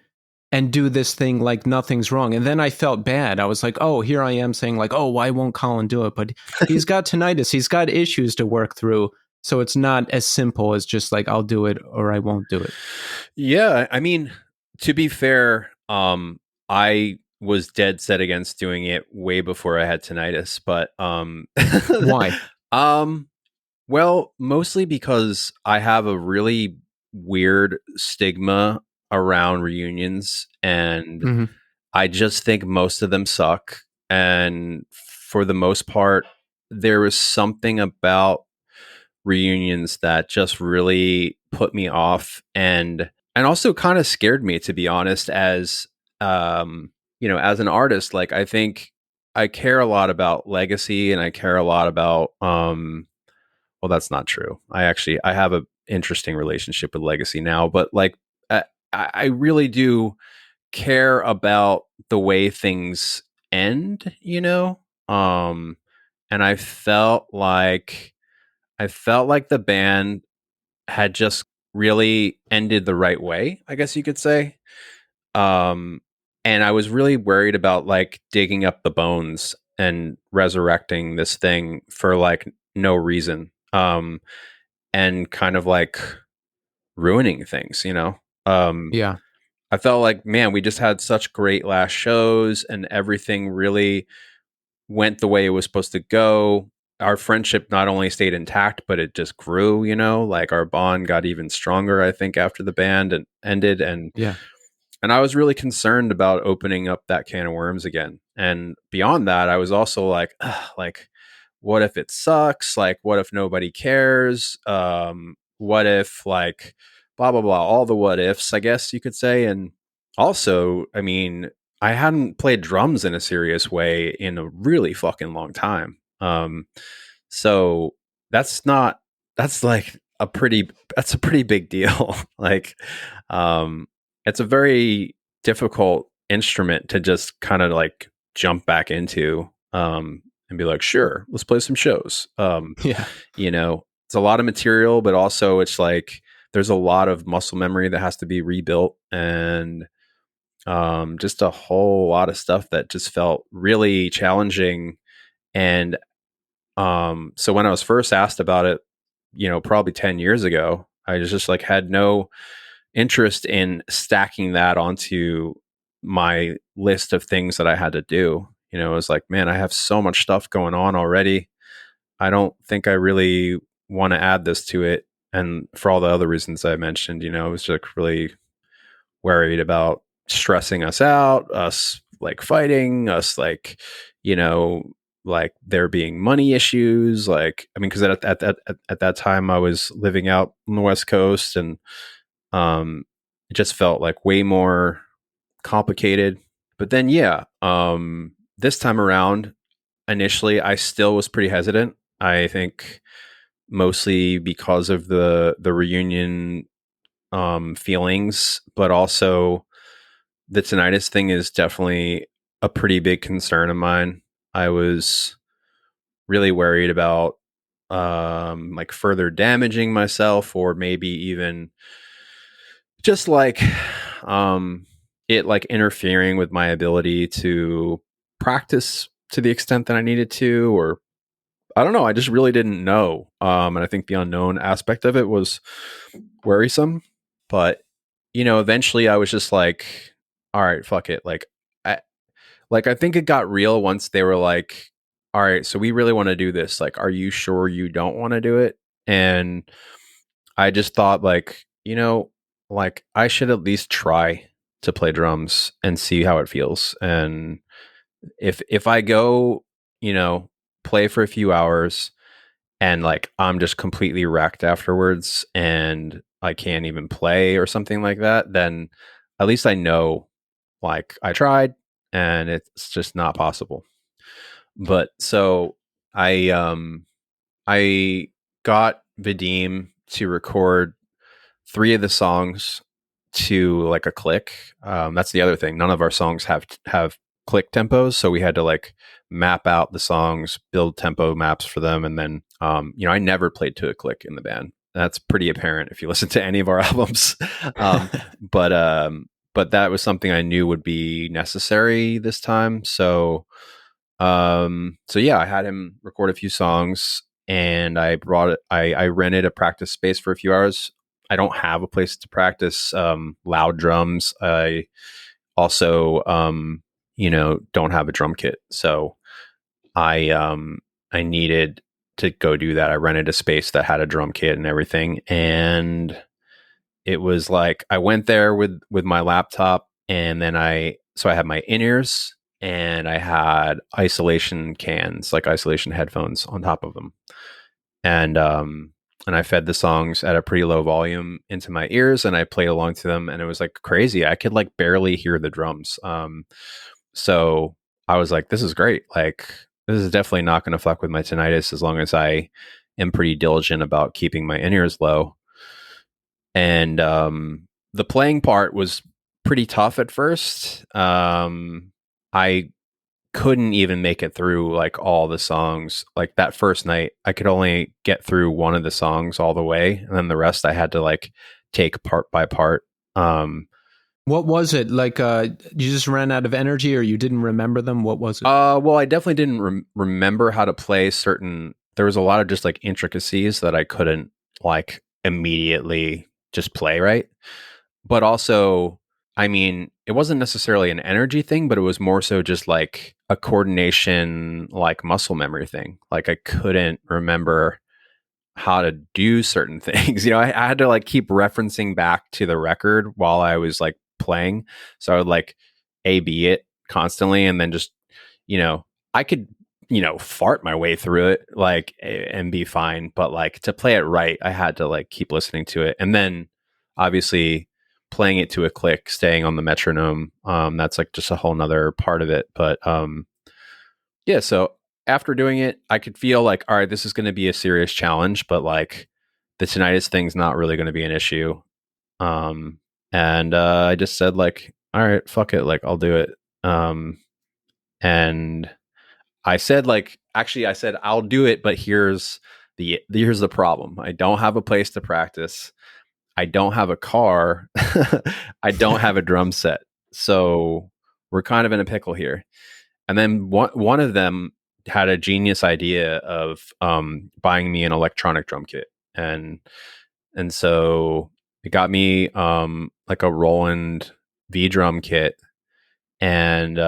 B: and do this thing like nothing's wrong. And then I felt bad. I was like, oh, here I am saying like, oh, why won't Colin do it? But he's got tinnitus. He's got issues to work through. So it's not as simple as just like, I'll do it or I won't do it.
C: Yeah. I mean, to be fair, I was dead set against doing it way before I had tinnitus, but
B: Why?
C: Well, mostly because I have a really weird stigma around reunions, and
B: Mm-hmm.
C: I just think most of them suck. And for the most part, there was something about reunions that just really put me off and also kind of scared me, to be honest, as as an artist. Like, I think I care a lot about legacy, and I care a lot about well, that's not true. I have a interesting relationship with legacy now, but like I really do care about the way things end, and I felt like the band had just really ended the right way, I guess you could say. Um, and I was really worried about like digging up the bones and resurrecting this thing for like no reason. And kind of like ruining things.
B: Yeah.
C: I felt like, man, we just had such great last shows and everything really went the way it was supposed to go. Our friendship not only stayed intact, but it just grew. Like, our bond got even stronger, I think, after the band and ended.
B: Yeah.
C: And I was really concerned about opening up that can of worms again. And beyond that, I was also like, like, what if it sucks? Like, what if nobody cares? What if, like, blah, blah, blah, all the what ifs, I guess you could say. And also, I mean, I hadn't played drums in a serious way in a really fucking long time. So that's not, that's like that's a pretty big deal. Like, it's a very difficult instrument to just kind of like jump back into, and be like, sure, let's play some shows.
B: Yeah.
C: It's a lot of material, but also it's like, there's a lot of muscle memory that has to be rebuilt, and just a whole lot of stuff that just felt really challenging. And so when I was first asked about it, probably 10 years ago, I just like had no interest in stacking that onto my list of things that I had to do. It was like, man, I have so much stuff going on already. I don't think I really want to add this to it. And for all the other reasons I mentioned, I was like really worried about stressing us out, us like fighting, us like, like there being money issues. Like, I mean, because at that time I was living out on the West Coast, and it just felt like way more complicated. But then, yeah, this time around, initially, I still was pretty hesitant. I think mostly because of the reunion feelings, but also the tinnitus thing is definitely a pretty big concern of mine. I was really worried about like further damaging myself, or maybe even just like it like interfering with my ability to practice to the extent that I needed to, or I don't know. I just really didn't know. And I think the unknown aspect of it was worrisome. But, eventually I was just like, all right, fuck it. I think it got real once they were like, all right, so we really want to do this. Like, are you sure you don't want to do it? And I just thought like I should at least try to play drums and see how it feels. And if I go, play for a few hours and like I'm just completely wrecked afterwards and I can't even play or something like that, then at least I know like I tried and it's just not possible. But so I got Vadim to record three of the songs to like a click. That's the other thing. None of our songs have click tempos, so we had to like map out the songs, build tempo maps for them, and then I never played to a click in the band. That's pretty apparent if you listen to any of our albums. um, but but that was something I knew would be necessary this time. So yeah, I had him record a few songs and I brought it. I rented a practice space for a few hours. I don't have a place to practice loud drums. I also, don't have a drum kit. So I needed to go do that. I rented a space that had a drum kit and everything. And it was like I went there with my laptop, and then I had my in-ears and I had isolation cans, like isolation headphones on top of them. And I fed the songs at a pretty low volume into my ears and I played along to them, and it was like crazy. I could like barely hear the drums. So I was like, this is great. Like, this is definitely not going to fuck with my tinnitus as long as I am pretty diligent about keeping my in-ears low. And the playing part was pretty tough at first. I couldn't even make it through like all the songs. Like that first night, I could only get through one of the songs all the way, and then the rest I had to like take part by part.
B: What was it like? You just ran out of energy, or you didn't remember them? What was it?
C: Well, I definitely didn't remember how to play certain. There was a lot of just like intricacies that I couldn't like immediately just play right. But also, I mean, it wasn't necessarily an energy thing, but it was more so just like a coordination, like muscle memory thing. Like I couldn't remember how to do certain things. I had to like keep referencing back to the record while I was like playing. So I would like A/B it constantly, and then just, I could, fart my way through it like and be fine. But like to play it right, I had to like keep listening to it. And then obviously playing it to a click, staying on the metronome. That's like just a whole nother part of it. But yeah, so after doing it, I could feel like, all right, this is going to be a serious challenge, but like the tinnitus thing's not really going to be an issue. And I just said like, all right, fuck it, like I'll do it. And I said like, actually, I said I'll do it, but here's the problem. I don't have a place to practice. I don't have a car. I don't have a drum set. So we're kind of in a pickle here. And then one of them had a genius idea of buying me an electronic drum kit, and so it got me like a Roland V drum kit, and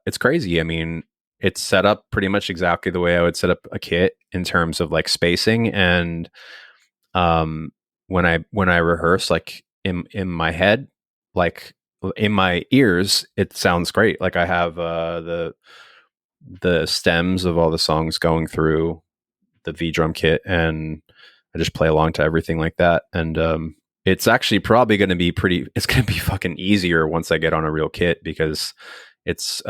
C: it's crazy. I mean, it's set up pretty much exactly the way I would set up a kit in terms of like spacing, and um, when I rehearse, like in my head, like in my ears, it sounds great. Like I have the stems of all the songs going through the V drum kit, and I just play along to everything like that. And it's actually probably going to be it's going to be fucking easier once I get on a real kit, because it's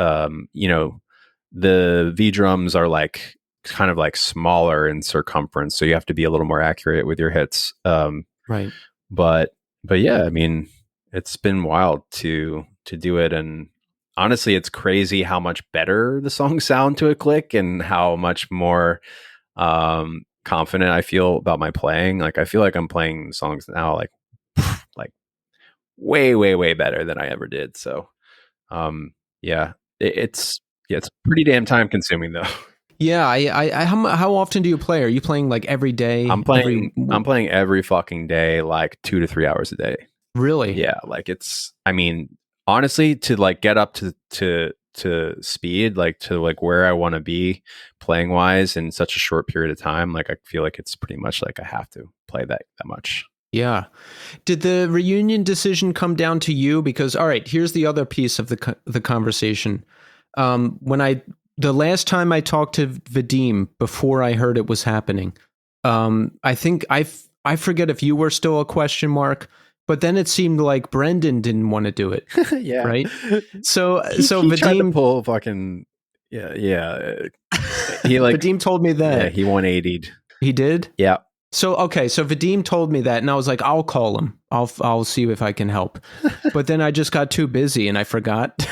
C: the V drums are like kind of like smaller in circumference, so you have to be a little more accurate with your hits.
A: Right.
C: But yeah, I mean, it's been wild to do it, and honestly, it's crazy how much better the songs sound to a click, and how much more confident I feel about my playing. Like I feel like I'm playing songs now like like way better than I ever did. So yeah, it's pretty damn time consuming though.
B: Yeah, how often do you play? Are you playing like every day?
C: I'm playing every fucking day, like 2 to 3 hours a day.
B: Really?
C: Yeah, like it's, I mean, honestly, to like get up to speed, like to like where I want to be playing wise in such a short period of time, like I feel like it's pretty much like I have to play that much.
B: Yeah. Did the reunion decision come down to you? Because, all right, here's the other piece of the conversation. The last time I talked to Vadim before I heard it was happening, I think I forget if you were still a question mark, but then it seemed like Brendan didn't want to do it.
C: Yeah,
B: right. So
C: he
B: Vadim
C: tried to pull fucking yeah. He like
B: Vadim told me that.
C: Yeah, he 180'd.
B: He did.
C: Yeah.
B: So Vadim told me that, and I was like, I'll call him. I'll see if I can help. But then I just got too busy and I forgot.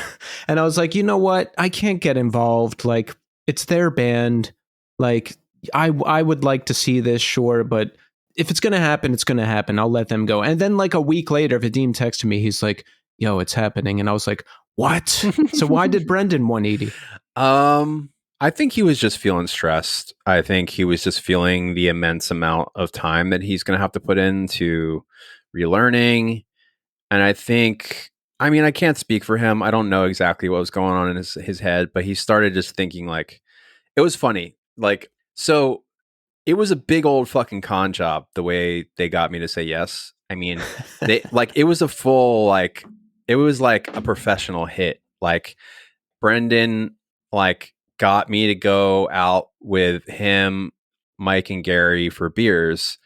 B: And I was like, you know what? I can't get involved. Like, it's their band. Like, I would like to see this, sure, but if it's gonna happen, it's gonna happen. I'll let them go. And then like a week later, Vadim texted me. He's like, yo, it's happening. And I was like, what? So why did Brendan 180?
C: I think he was just feeling stressed. I think he was just feeling the immense amount of time that he's going to have to put into relearning. And I think, I mean, I can't speak for him. I don't know exactly what was going on in his head, but he started just thinking like, it was funny. Like, so it was a big old fucking con job the way they got me to say yes. I mean, they like, it was a full, like, it was like a professional hit. Like, Brendan, like, got me to go out with him, Mike, and Gary for beers,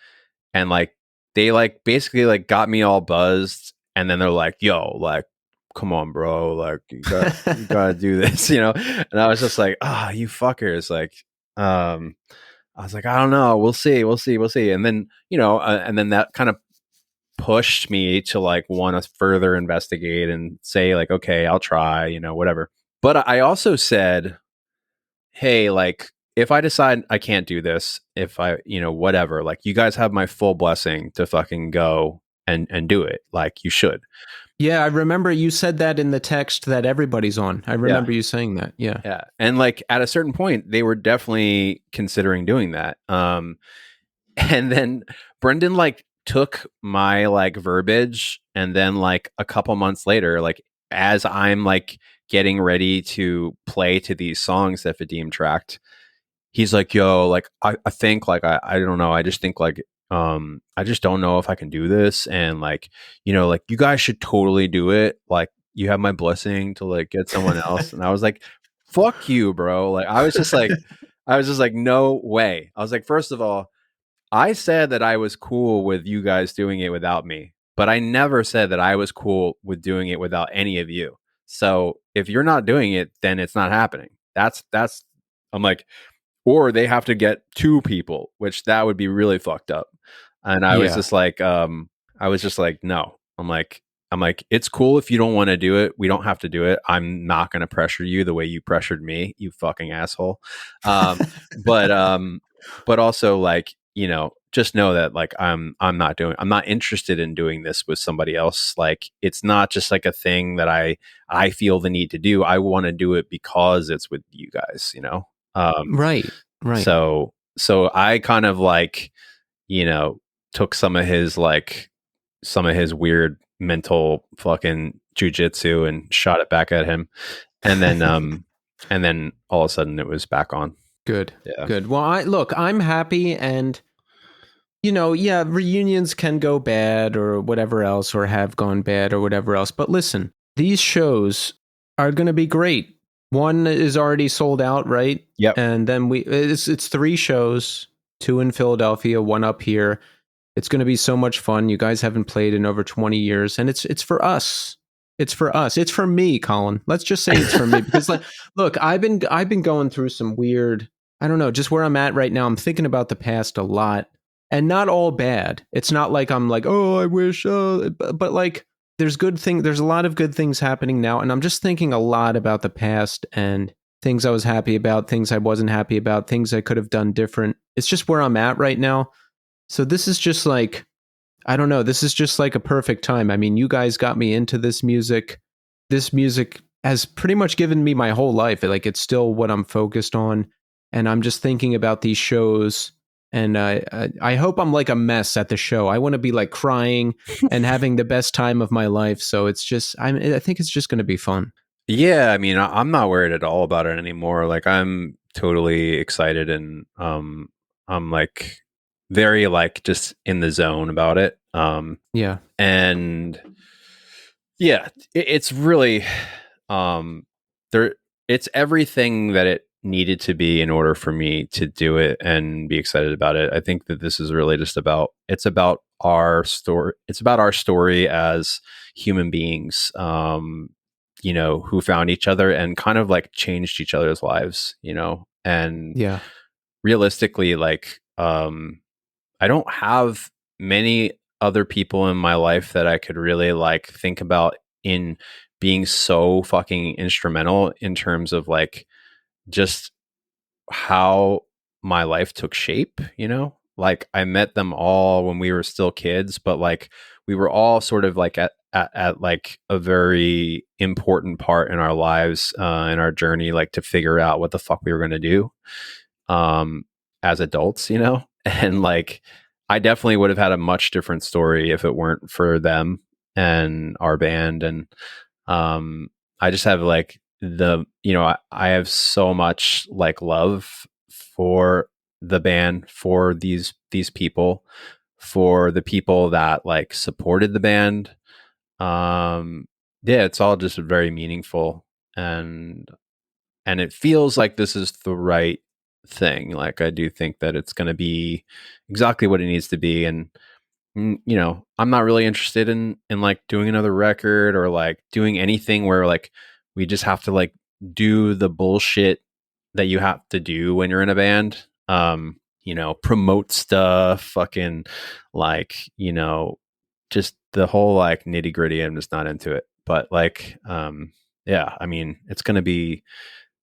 C: and like they like basically like got me all buzzed, and then they're like, "Yo, like, come on, bro, like you gotta do this," you know. And I was just like, "Ah, you fuckers!" Like, I was like, "I don't know, we'll see." And then and then that kind of pushed me to like want to further investigate and say like, "Okay, I'll try," whatever. But I also said, hey, like, if I decide I can't do this, if I, whatever, like, you guys have my full blessing to fucking go and do it. Like, you should.
B: Yeah, I remember you said that in the text that everybody's on. I remember you saying that. Yeah.
C: Yeah. And like at a certain point, they were definitely considering doing that. And then Brendan like took my like verbiage, and then like a couple months later, like as I'm like getting ready to play to these songs that Vadim tracked, he's like, yo, like I think like I don't know, I just think like I just don't know if I can do this, and like like you guys should totally do it, like you have my blessing to like get someone else. And I was like, fuck you, bro. Like I was just like no way. I was like, first of all, I said that I was cool with you guys doing it without me, but I never said that I was cool with doing it without any of you. So if you're not doing it, then it's not happening. That's I'm like, or they have to get two people, which that would be really fucked up. And I was just like, no. I'm like, it's cool if you don't want to do it. We don't have to do it. I'm not going to pressure you the way you pressured me, you fucking asshole. But also like, just know that like I'm not interested in doing this with somebody else. Like it's not just like a thing that I feel the need to do. I want to do it because it's with you guys,
B: Right.
C: So I kind of like, took some of his weird mental fucking jujitsu and shot it back at him. And then and then all of a sudden it was back on.
B: Good. Yeah. Good. Well, I'm happy, and reunions can go bad or whatever else, or have gone bad or whatever else. But listen, these shows are going to be great. One is already sold out, right?
C: Yep.
B: And then it's 3 shows, 2 in Philadelphia, 1 up here. It's going to be so much fun. You guys haven't played in over 20 years, and it's for us. It's for us. It's for me, Colin. Let's just say it's for me, because like, look, I've been going through some weird. I don't know, just where I'm at right now, I'm thinking about the past a lot, and not all bad. It's not like I'm like, oh, I wish, but like there's there's a lot of good things happening now, and I'm just thinking a lot about the past and things I was happy about, things I wasn't happy about, things I could have done different. It's just where I'm at right now. So this is just like, I don't know, this is just like a perfect time. I mean, you guys got me into this music. This music has pretty much given me my whole life. Like it's still what I'm focused on, and I'm just thinking about these shows. And I hope I'm like a mess at the show. I want to be like crying and having the best time of my life. So it's just, I think it's just going to be fun.
C: Yeah, I mean, I'm not worried at all about it anymore. Like, I'm totally excited, and I'm like very like just in the zone about it.
B: Yeah.
C: And yeah, it's really there. It's everything that it needed to be in order for me to do it and be excited about it. I think that this is really just about, it's about our story. It's about our story as human beings, who found each other and kind of like changed each other's lives, and
B: Yeah.
C: realistically, like, I don't have many other people in my life that I could really like think about in being so fucking instrumental in terms of like just how my life took shape, Like, I met them all when we were still kids, but like we were all sort of like at like a very important part in our lives, in our journey, like to figure out what the fuck we were going to do, um, as adults, and like I definitely would have had a much different story if it weren't for them and our band. And um, I just have like I have so much like love for the band, for these people, for the people that like supported the band. Yeah, it's all just very meaningful, and it feels like this is the right thing. Like, I do think that it's going to be exactly what it needs to be. And I'm not really interested in like doing another record or like doing anything where like we just have to like do the bullshit that you have to do when you're in a band. Promote stuff, fucking like, just the whole like nitty gritty. I'm just not into it. But like, yeah, I mean, it's going to be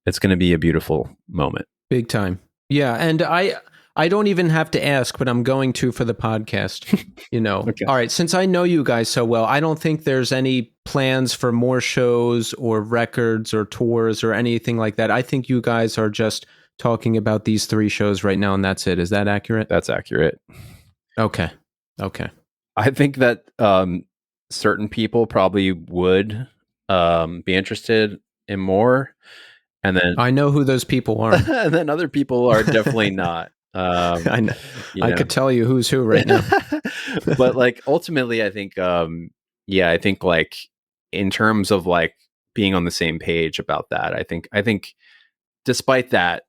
C: a beautiful moment.
B: Big time. Yeah, and I don't even have to ask, but I'm going to for the podcast.
C: Okay.
B: All right, since I know you guys so well, I don't think there's any plans for more shows or records or tours or anything like that. I think you guys are just talking about these 3 shows right now, and that's it. Is that accurate?
C: That's accurate.
B: Okay.
C: I think that certain people probably would be interested in more, and then
B: I know who those people are.
C: and then other people are definitely not.
B: I know. I could tell you who's who right now.
C: But like ultimately, I think, I think like in terms of like being on the same page about that, I think despite that,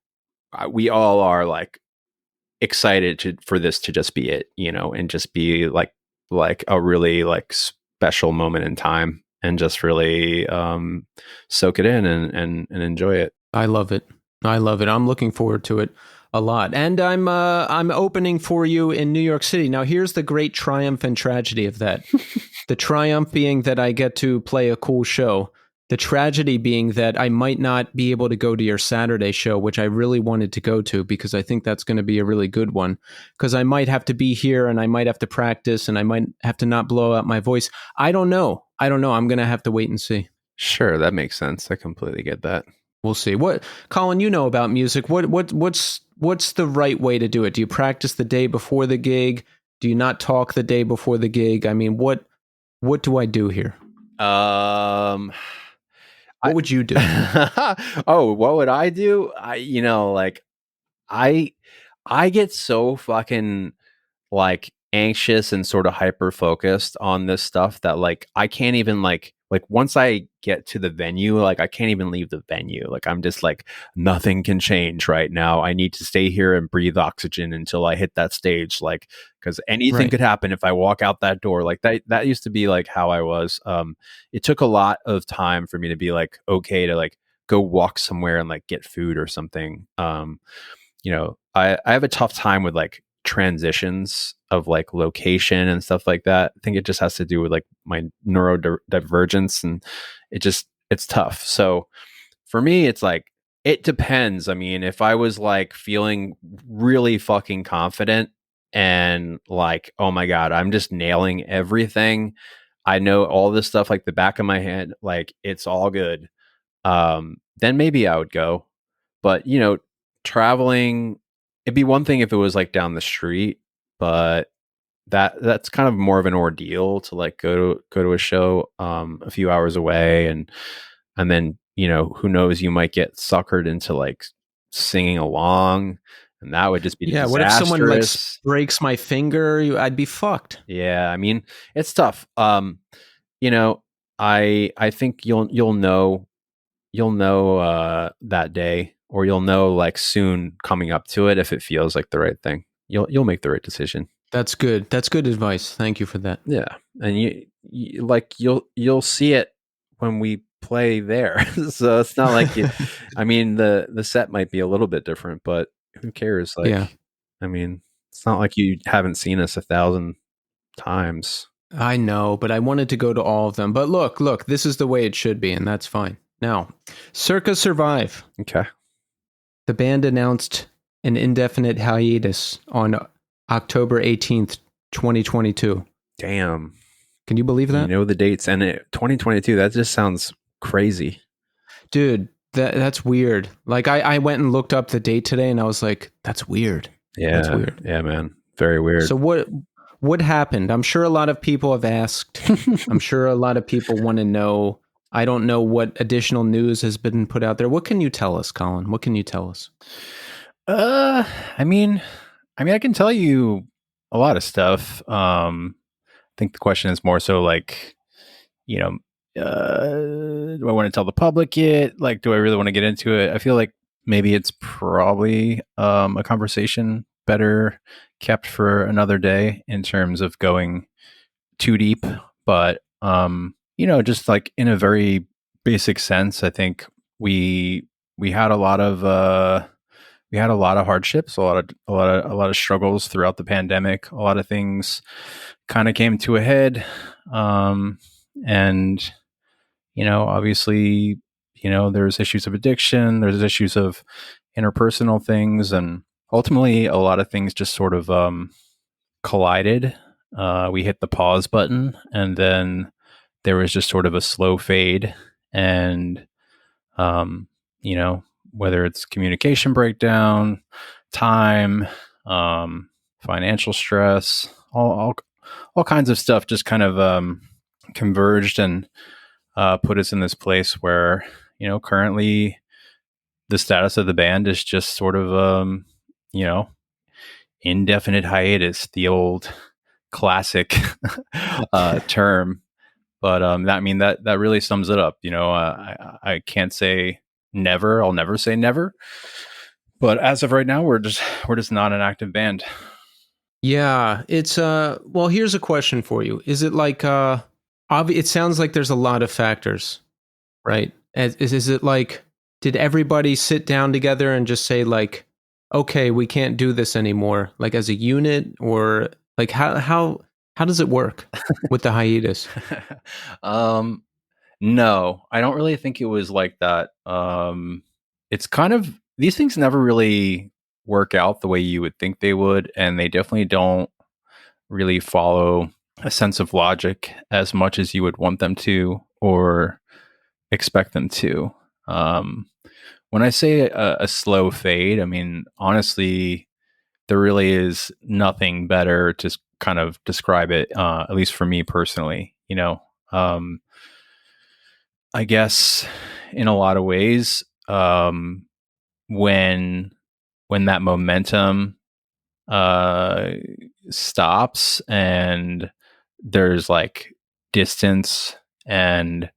C: we all are like excited for this to just be it, and just be like a really like special moment in time, and just really soak it in and enjoy it.
B: I love it. I'm looking forward to it a lot. And I'm opening for you in New York City. Now here's the great triumph and tragedy of that. The triumph being that I get to play a cool show. The tragedy being that I might not be able to go to your Saturday show, which I really wanted to go to because I think that's going to be a really good one. Because I might have to be here and I might have to practice and I might have to not blow out my voice. I don't know. I'm going to have to wait and see.
C: Sure, that makes sense. I completely get that.
B: We'll see. What, Colin, you know about music. What's the right way to do it? Do you practice the day before the gig? Do you not talk the day before the gig? I mean, what do I do here? What would you do?
C: Oh, what would I do? I get so fucking like anxious and sort of hyper focused on this stuff that like I can't even like once I get to the venue, like I can't even leave the venue. Like I'm just like, nothing can change right now. I need to stay here and breathe oxygen until I hit that stage. Like, because anything could happen if I walk out that door. Like that used to be like how I was. It took a lot of time for me to be like, okay, to like go walk somewhere and like get food or something. I have a tough time with like transitions of like location and stuff like that. I think it just has to do with like my neurodivergence, and it's tough. So for me, it's like, it depends. I mean, if I was like feeling really fucking confident and like, oh my God, I'm just nailing everything, I know all this stuff like the back of my hand, like it's all good. Then maybe I would go. But traveling, it'd be one thing if it was like down the street, but that's kind of more of an ordeal to like go to a show a few hours away, and then who knows, you might get suckered into like singing along, and that would just be
B: Yeah, what if someone like
C: disastrous.
B: breaks my finger? I'd be fucked.
C: Yeah, I mean, it's tough. You know, I think you'll know that day, or you'll know like soon coming up to it, if it feels like the right thing. You'll make the right decision.
B: That's good. That's good advice. Thank you for that.
C: Yeah, and you like you'll see it when we play there. So it's not like I mean, the set might be a little bit different, but who cares? Like,
B: Yeah.
C: I mean, it's not like you haven't seen us 1,000 times.
B: I know, but I wanted to go to all of them. But look, this is the way it should be, and that's fine. Now, Circa Survive.
C: Okay.
B: The band announced an indefinite hiatus on October 18th, 2022.
C: Damn.
B: Can you believe that?
C: You know the dates, and 2022. That just sounds crazy.
B: Dude, that's weird. Like I went and looked up the date today, and I was like, that's weird.
C: Yeah,
B: That's weird.
C: Yeah, man, very weird.
B: So what happened? I'm sure a lot of people have asked. I'm sure a lot of people want to know. I don't know what additional news has been put out there. What can you tell us, Colin? What can you tell us?
C: I mean, I can tell you a lot of stuff. I think the question is more so like, do I want to tell the public it? Like, do I really want to get into it? I feel like maybe it's probably a conversation better kept for another day in terms of going too deep. But just like in a very basic sense, I think we had a lot of hardships, a lot of struggles throughout the pandemic. A lot of things kind of came to a head, and obviously, there's issues of addiction, there's issues of interpersonal things, and ultimately, a lot of things just sort of collided. We hit the pause button, and then there was just sort of a slow fade, and um, whether it's communication breakdown, time, financial stress, all kinds of stuff just kind of converged and put us in this place where currently the status of the band is just sort of indefinite hiatus, the old classic term. But that really sums it up. I can't say never. I'll never say never. But as of right now, we're just not an active band.
B: Yeah, it's well, here's a question for you. Is it like it sounds like there's a lot of factors, right? Is it like, did everybody sit down together and just say like, okay, we can't do this anymore, like as a unit, or like how does it work with the hiatus?
C: No, I don't really think it was like that. It's kind of, these things never really work out the way you would think they would, and they definitely don't really follow a sense of logic as much as you would want them to or expect them to. When I say a slow fade, I mean, honestly, there really is nothing better to kind of describe it, at least for me personally. I guess in a lot of ways, when that momentum stops and there's like distance and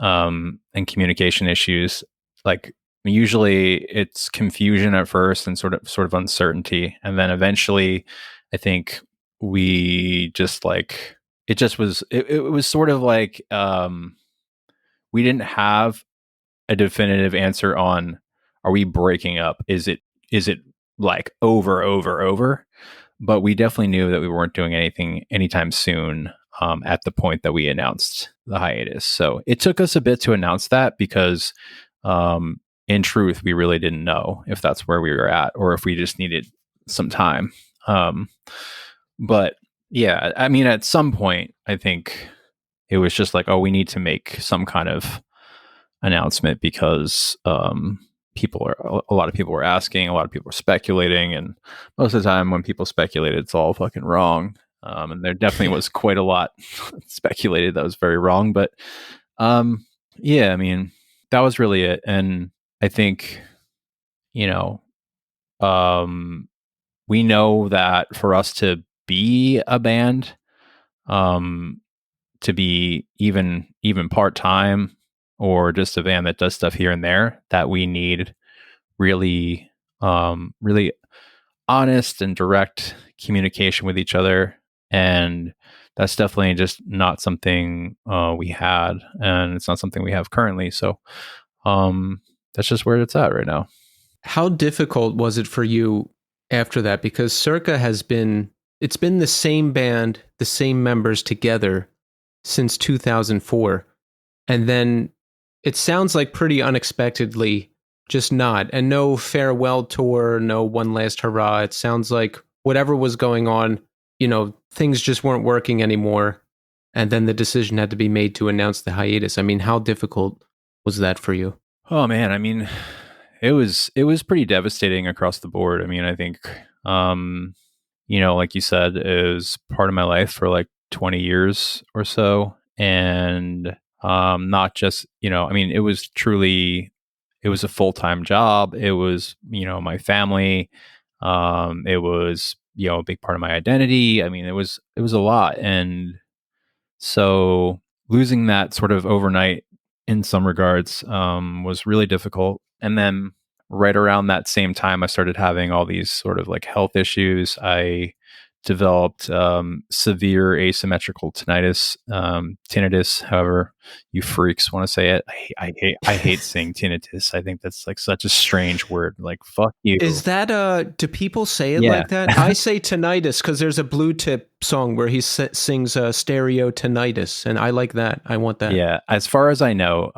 C: communication issues, like usually it's confusion at first and sort of uncertainty, and then eventually I think we just like it was sort of like we didn't have a definitive answer on, are we breaking up? Is it like over, but we definitely knew that we weren't doing anything anytime soon at the point that we announced the hiatus. So it took us a bit to announce that because in truth, we really didn't know if that's where we were at or if we just needed some time. But yeah, I mean, at some point, I think it was just like, oh, we need to make some kind of announcement because a lot of people were asking, a lot of people were speculating, and most of the time when people speculate, it's all fucking wrong. And there definitely was quite a lot speculated that was very wrong. But yeah, I mean, that was really it. And I think, you know, we know that for us to be a band, to be even part-time or just a band that does stuff here and there, that we need really really honest and direct communication with each other, and that's definitely just not something we had, and it's not something we have currently. So that's just where it's at right now.
B: How difficult was it for you after that? Because Circa it's been the same band, the same members together since 2004. And then it sounds like pretty unexpectedly, just not. And no farewell tour, no one last hurrah. It sounds like whatever was going on, things just weren't working anymore. And then the decision had to be made to announce the hiatus. I mean, how difficult was that for you?
C: Oh man, I mean, it was pretty devastating across the board. I mean, I think like you said, it was part of my life for like 20 years or so. And not just, I mean, it was a full-time job. It was, my family. It was, a big part of my identity. I mean, it was a lot. And so losing that sort of overnight in some regards was really difficult. And then right around that same time, I started having all these sort of like health issues. I developed severe asymmetrical tinnitus, however you freaks want to say it. I hate saying tinnitus. I think that's like such a strange word. Like, fuck you.
B: Is that do people say it
C: Yeah.
B: like that? I say tinnitus because there's a Blue Tip song where he sings stereo tinnitus, and I like that. I want that.
C: Yeah, as far as I know,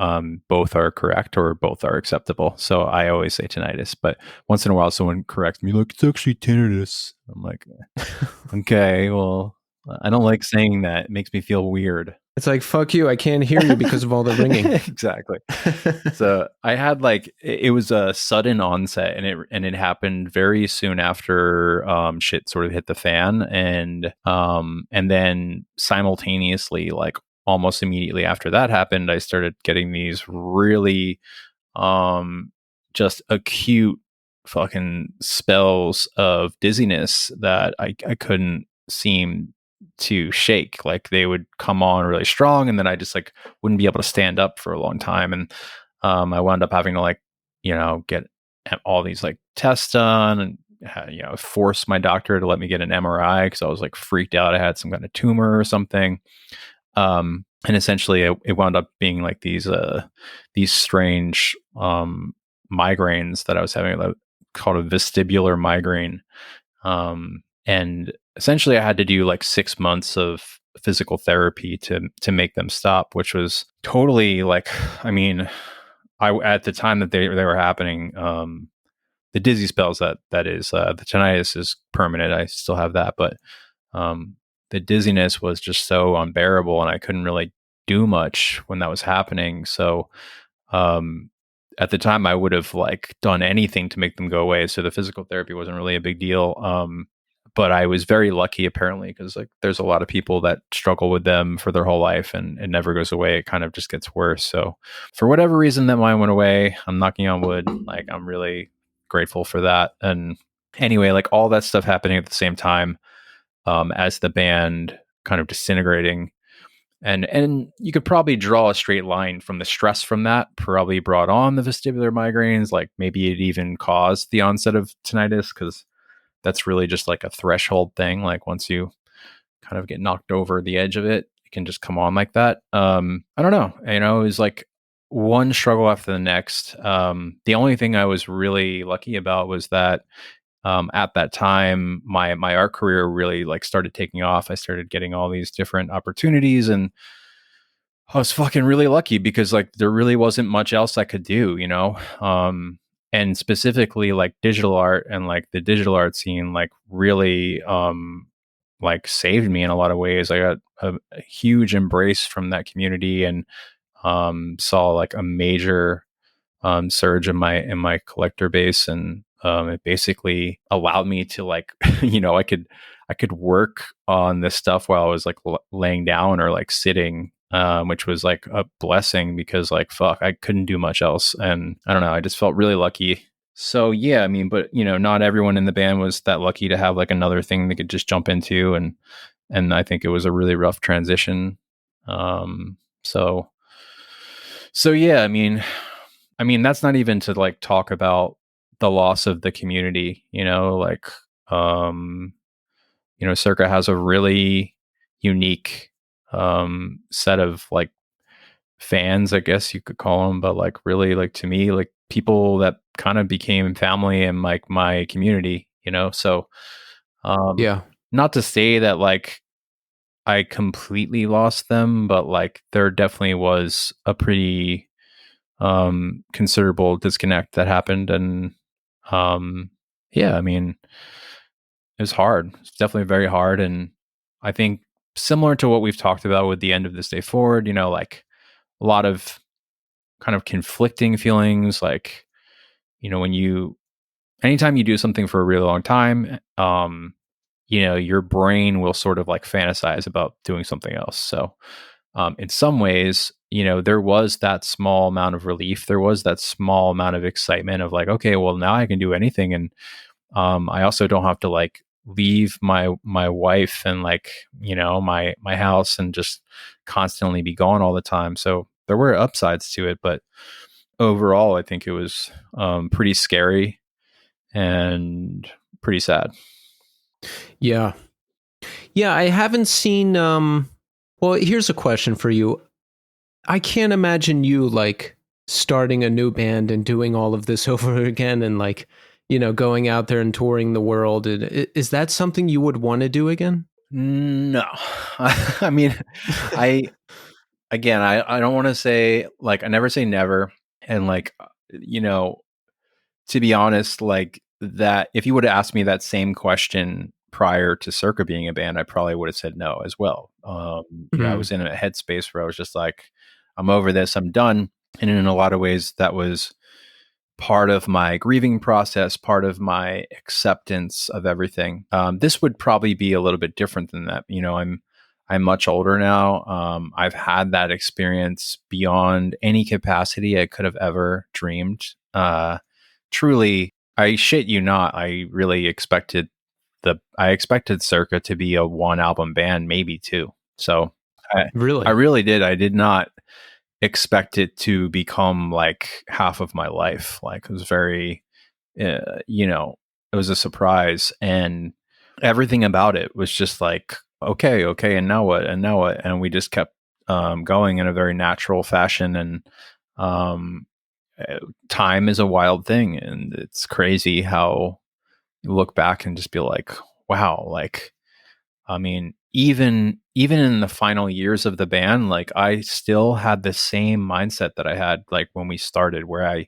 C: both are correct or both are acceptable. So I always say tinnitus, but once in a while someone corrects me like, it's actually tinnitus. I'm like, okay, well, I don't like saying that. It makes me feel weird.
B: It's like, fuck you, I can't hear you because of all the ringing.
C: Exactly. So I had like, it was a sudden onset, and it happened very soon after shit sort of hit the fan, and then simultaneously, like almost immediately after that happened, I started getting these really just acute fucking spells of dizziness that I couldn't seem to shake. Like they would come on really strong, and then I just like wouldn't be able to stand up for a long time. And I wound up having to like, get all these like tests done, and force my doctor to let me get an MRI because I was like freaked out. I had some kind of tumor or something. And essentially it wound up being like these strange migraines that I was having, called a vestibular migraine. And essentially I had to do like 6 months of physical therapy to make them stop, which was totally like, I mean, at the time that they were happening, the dizzy spells, that is, the tinnitus is permanent. I still have that, but the dizziness was just so unbearable, and I couldn't really do much when that was happening. So at the time I would have like done anything to make them go away. So the physical therapy wasn't really a big deal. But I was very lucky, apparently, because like there's a lot of people that struggle with them for their whole life, and it never goes away. It kind of just gets worse. So for whatever reason that mine went away, I'm knocking on wood. Like I'm really grateful for that. And anyway, like all that stuff happening at the same time, as the band kind of disintegrating. And you could probably draw a straight line from the stress from that probably brought on the vestibular migraines. Like maybe it even caused the onset of tinnitus, because that's really just like a threshold thing. Like once you kind of get knocked over the edge of it, it can just come on like that. I don't know. It was like one struggle after the next. The only thing I was really lucky about was that at that time, my art career really like started taking off. I started getting all these different opportunities, and I was fucking really lucky because like there really wasn't much else I could do, you know? And specifically like digital art and like the digital art scene, like really, like saved me in a lot of ways. I got a huge embrace from that community, and, saw like a major, surge in my collector base. And, it basically allowed me to like, I could work on this stuff while I was like laying down or like sitting, which was like a blessing because like fuck, I couldn't do much else, and I don't know, I just felt really lucky. So yeah, I mean, but not everyone in the band was that lucky to have like another thing they could just jump into, and I think it was a really rough transition. Um, so yeah, I mean that's not even to like talk about the loss of the community, like um Circa has a really unique set of like fans, I guess you could call them, but like really like to me, like people that kind of became family in like my community, So
B: Yeah.
C: not to say that like I completely lost them, but like there definitely was a pretty considerable disconnect that happened. And yeah, I mean it was hard. It's definitely very hard. And I think similar to what we've talked about with the end of This Day Forward, like a lot of kind of conflicting feelings, like, when anytime you do something for a really long time, your brain will sort of like fantasize about doing something else. So, in some ways, there was that small amount of relief. There was that small amount of excitement of like, okay, well, now I can do anything. And I also don't have to like leave my wife and like my house and just constantly be gone all the time. So there were upsides to it, but overall, I think it was pretty scary and pretty sad.
B: Yeah. Yeah, I haven't seen well, here's a question for you. I can't imagine you like starting a new band and doing all of this over again and like, going out there and touring the world. Is that something you would want to do again?
C: No, I mean, I again, I don't want to say like I never say never, and like to be honest, like that if you would have asked me that same question prior to Circa being a band, I probably would have said no as well. I
B: Mm.
C: was in a headspace where I was just like, I'm over this, I'm done. And in a lot of ways, that was part of my grieving process, part of my acceptance of everything. This would probably be a little bit different than that. I'm much older now. I've had that experience beyond any capacity I could have ever dreamed. Truly, I shit you not. I really expected I expected Circa to be a one album band, maybe two. So I
B: Really?
C: really did. I did not expect it to become like half of my life. Like it was very, it was a surprise, and everything about it was just like, okay, and now what, and now what, and we just kept going in a very natural fashion. And um, time is a wild thing, and it's crazy how you look back and just be like, wow, like I mean, even in the final years of the band, like I still had the same mindset that I had like when we started, where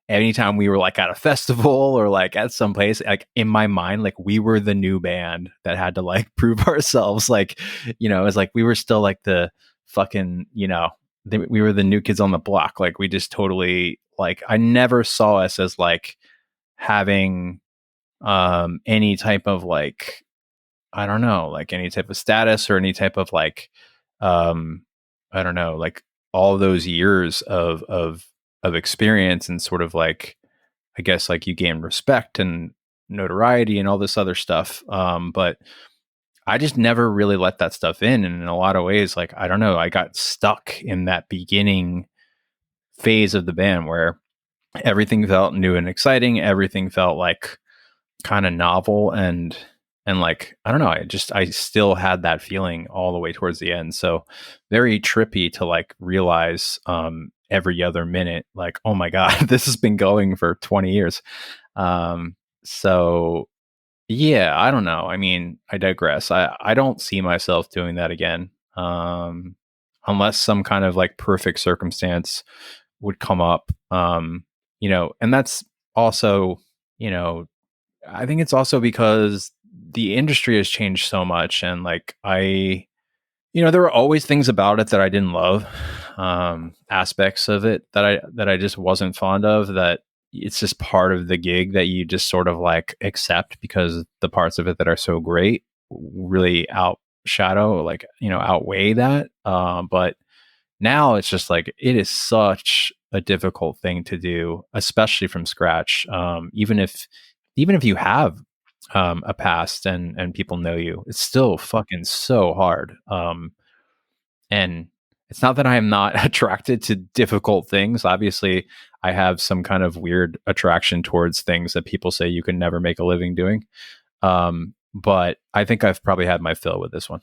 C: anytime we were like at a festival or like at some place, like in my mind, like we were the new band that had to like prove ourselves. Like, it was like we were still like the fucking, we were the new kids on the block. Like we just totally like I never saw us as like having any type of like I don't know, like any type of status or any type of like, um, I don't know, like all those years of experience and sort of like, I guess like you gain respect and notoriety and all this other stuff. But I just never really let that stuff in. And in a lot of ways, like, I don't know, I got stuck in that beginning phase of the band where everything felt new and exciting. Everything felt like kind of novel, and like I don't know, I still had that feeling all the way towards the end. So very trippy to like realize every other minute like, oh my god, this has been going for 20 years. So Yeah, I don't know. I mean, I digress. I don't see myself doing that again. Unless some kind of like perfect circumstance would come up. And that's also, you know, I think it's also because the industry has changed so much, and like there were always things about it that I didn't love, aspects of it that I just wasn't fond of. That it's just part of the gig that you just sort of like accept because the parts of it that are so great really outweigh that. But now it's just like it is such a difficult thing to do, especially from scratch. Even if you have a past and people know you, it's still fucking so hard. And it's not that I am not attracted to difficult things. Obviously, I have some kind of weird attraction towards things that people say you can never make a living doing. But I think I've probably had my fill with this one.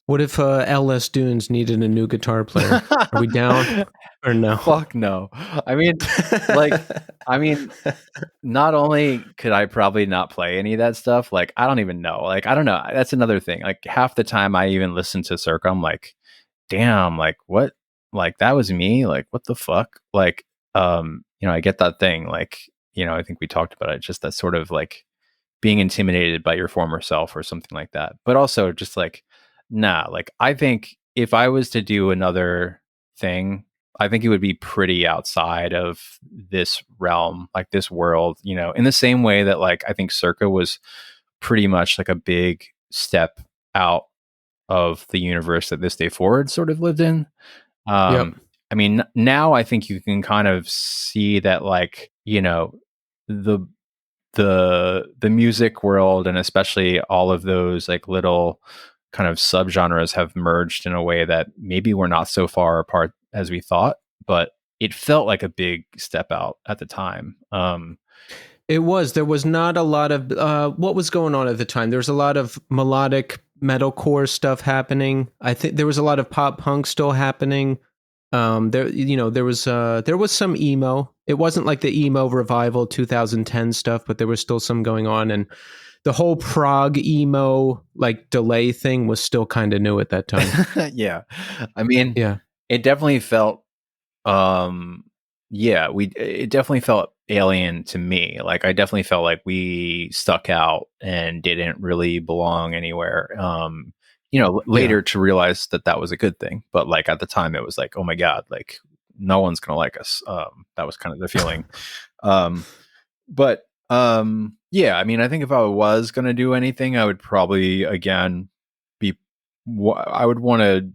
B: What if LS Dunes needed a new guitar player? Are we down or no?
C: Fuck no. I mean, not only could I probably not play any of that stuff, like I don't even know. Like I don't know. That's another thing. Like half the time I even listen to Circa, I'm like, damn, like what? Like that was me. Like what the fuck? Like I get that thing. Like I think we talked about it. Just that sort of like being intimidated by your former self or something like that. But also just like, nah. Like I think if I was to do another thing, I think it would be pretty outside of this realm, like this world, in the same way that like I think Circa was pretty much like a big step out of the universe that This Day Forward sort of lived in.
B: Yep.
C: I mean, now I think you can kind of see that like, the the music world and especially all of those like little kind of subgenres have merged in a way that maybe we're not so far apart as we thought, but it felt like a big step out at the time.
B: It was. There was not a lot of what was going on at the time. There was a lot of melodic metalcore stuff happening. I think there was a lot of pop punk still happening. There was some emo. It wasn't like the emo revival 2010 stuff, but there was still some going on, and the whole prog emo like delay thing was still kind of new at that time.
C: Yeah, I mean,
B: Yeah.
C: it definitely felt it definitely felt alien to me. Like I definitely felt like we stuck out and didn't really belong anywhere. Later to realize that was a good thing, but like at the time it was like, oh my god, like no one's gonna like us. That was kind of the feeling. I mean, I think if I was gonna do anything, I would probably again I would want to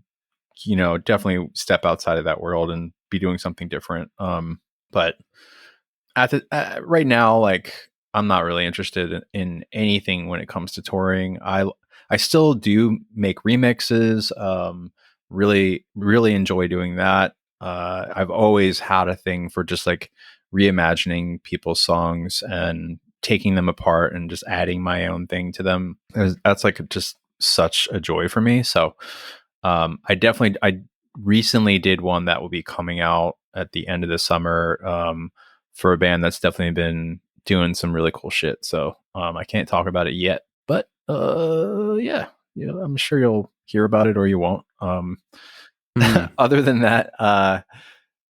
C: definitely step outside of that world and be doing something different. But right now, like I'm not really interested in anything when it comes to touring. I still do make remixes. Really, really enjoy doing that. I've always had a thing for just like reimagining people's songs and taking them apart and just adding my own thing to them. That's like just such a joy for me. So I recently did one that will be coming out at the end of the summer for a band that's definitely been doing some really cool shit. So I can't talk about it yet, but I'm sure you'll hear about it or you won't. Other than that,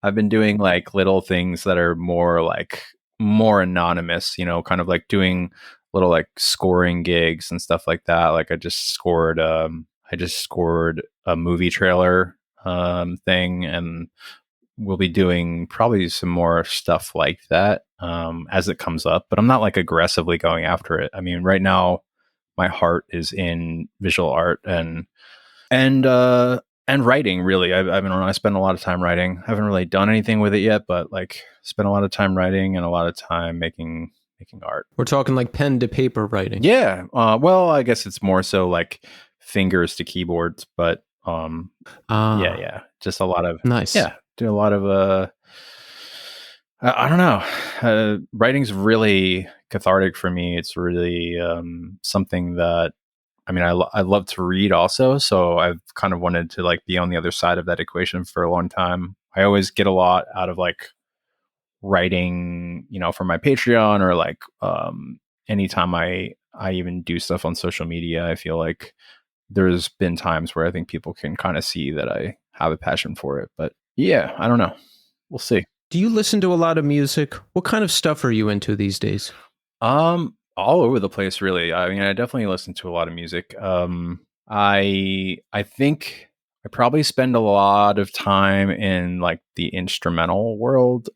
C: I've been doing like little things that are more anonymous, kind of like doing little like scoring gigs and stuff like that. Like I just scored a movie trailer thing, and we'll be doing probably some more stuff like that as it comes up, but I'm not like aggressively going after it. I mean, right now my heart is in visual art and writing. Really, I spend a lot of time writing. I haven't really done anything with it yet, but like spent a lot of time writing and a lot of time making art.
B: We're talking like pen to paper writing.
C: Yeah. Well, I guess it's more so like fingers to keyboards, but yeah, just a lot of
B: nice.
C: Yeah, do a lot of I don't know. Writing's really cathartic for me. It's really something that I mean, I love to read also, so I've kind of wanted to like be on the other side of that equation for a long time. I always get a lot out of like writing, for my Patreon or like anytime I even do stuff on social media, I feel like there's been times where I think people can kind of see that I have a passion for it. But yeah, I don't know. We'll see.
B: Do you listen to a lot of music? What kind of stuff are you into these days?
C: All over the place, really. I mean, I definitely listen to a lot of music. I think I probably spend a lot of time in like the instrumental world,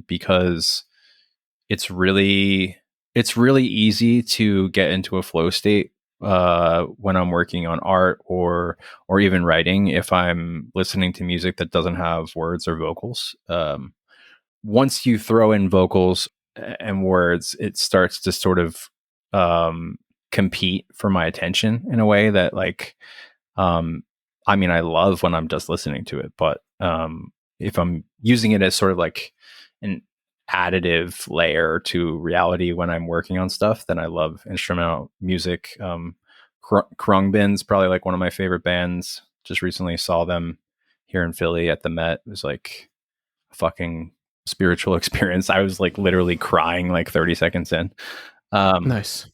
C: because it's really easy to get into a flow state when I'm working on art or even writing if I'm listening to music that doesn't have words or vocals. Once you throw in vocals and words, it starts to sort of um, compete for my attention in a way that, like, um, I mean, I love when I'm just listening to it, but if I'm using it as sort of like an additive layer to reality when I'm working on stuff, then I love instrumental music. Krungbin's probably like one of my favorite bands. Just recently saw them here in Philly at the Met. It was like a fucking spiritual experience. I was like literally crying like 30 seconds in.
B: Nice.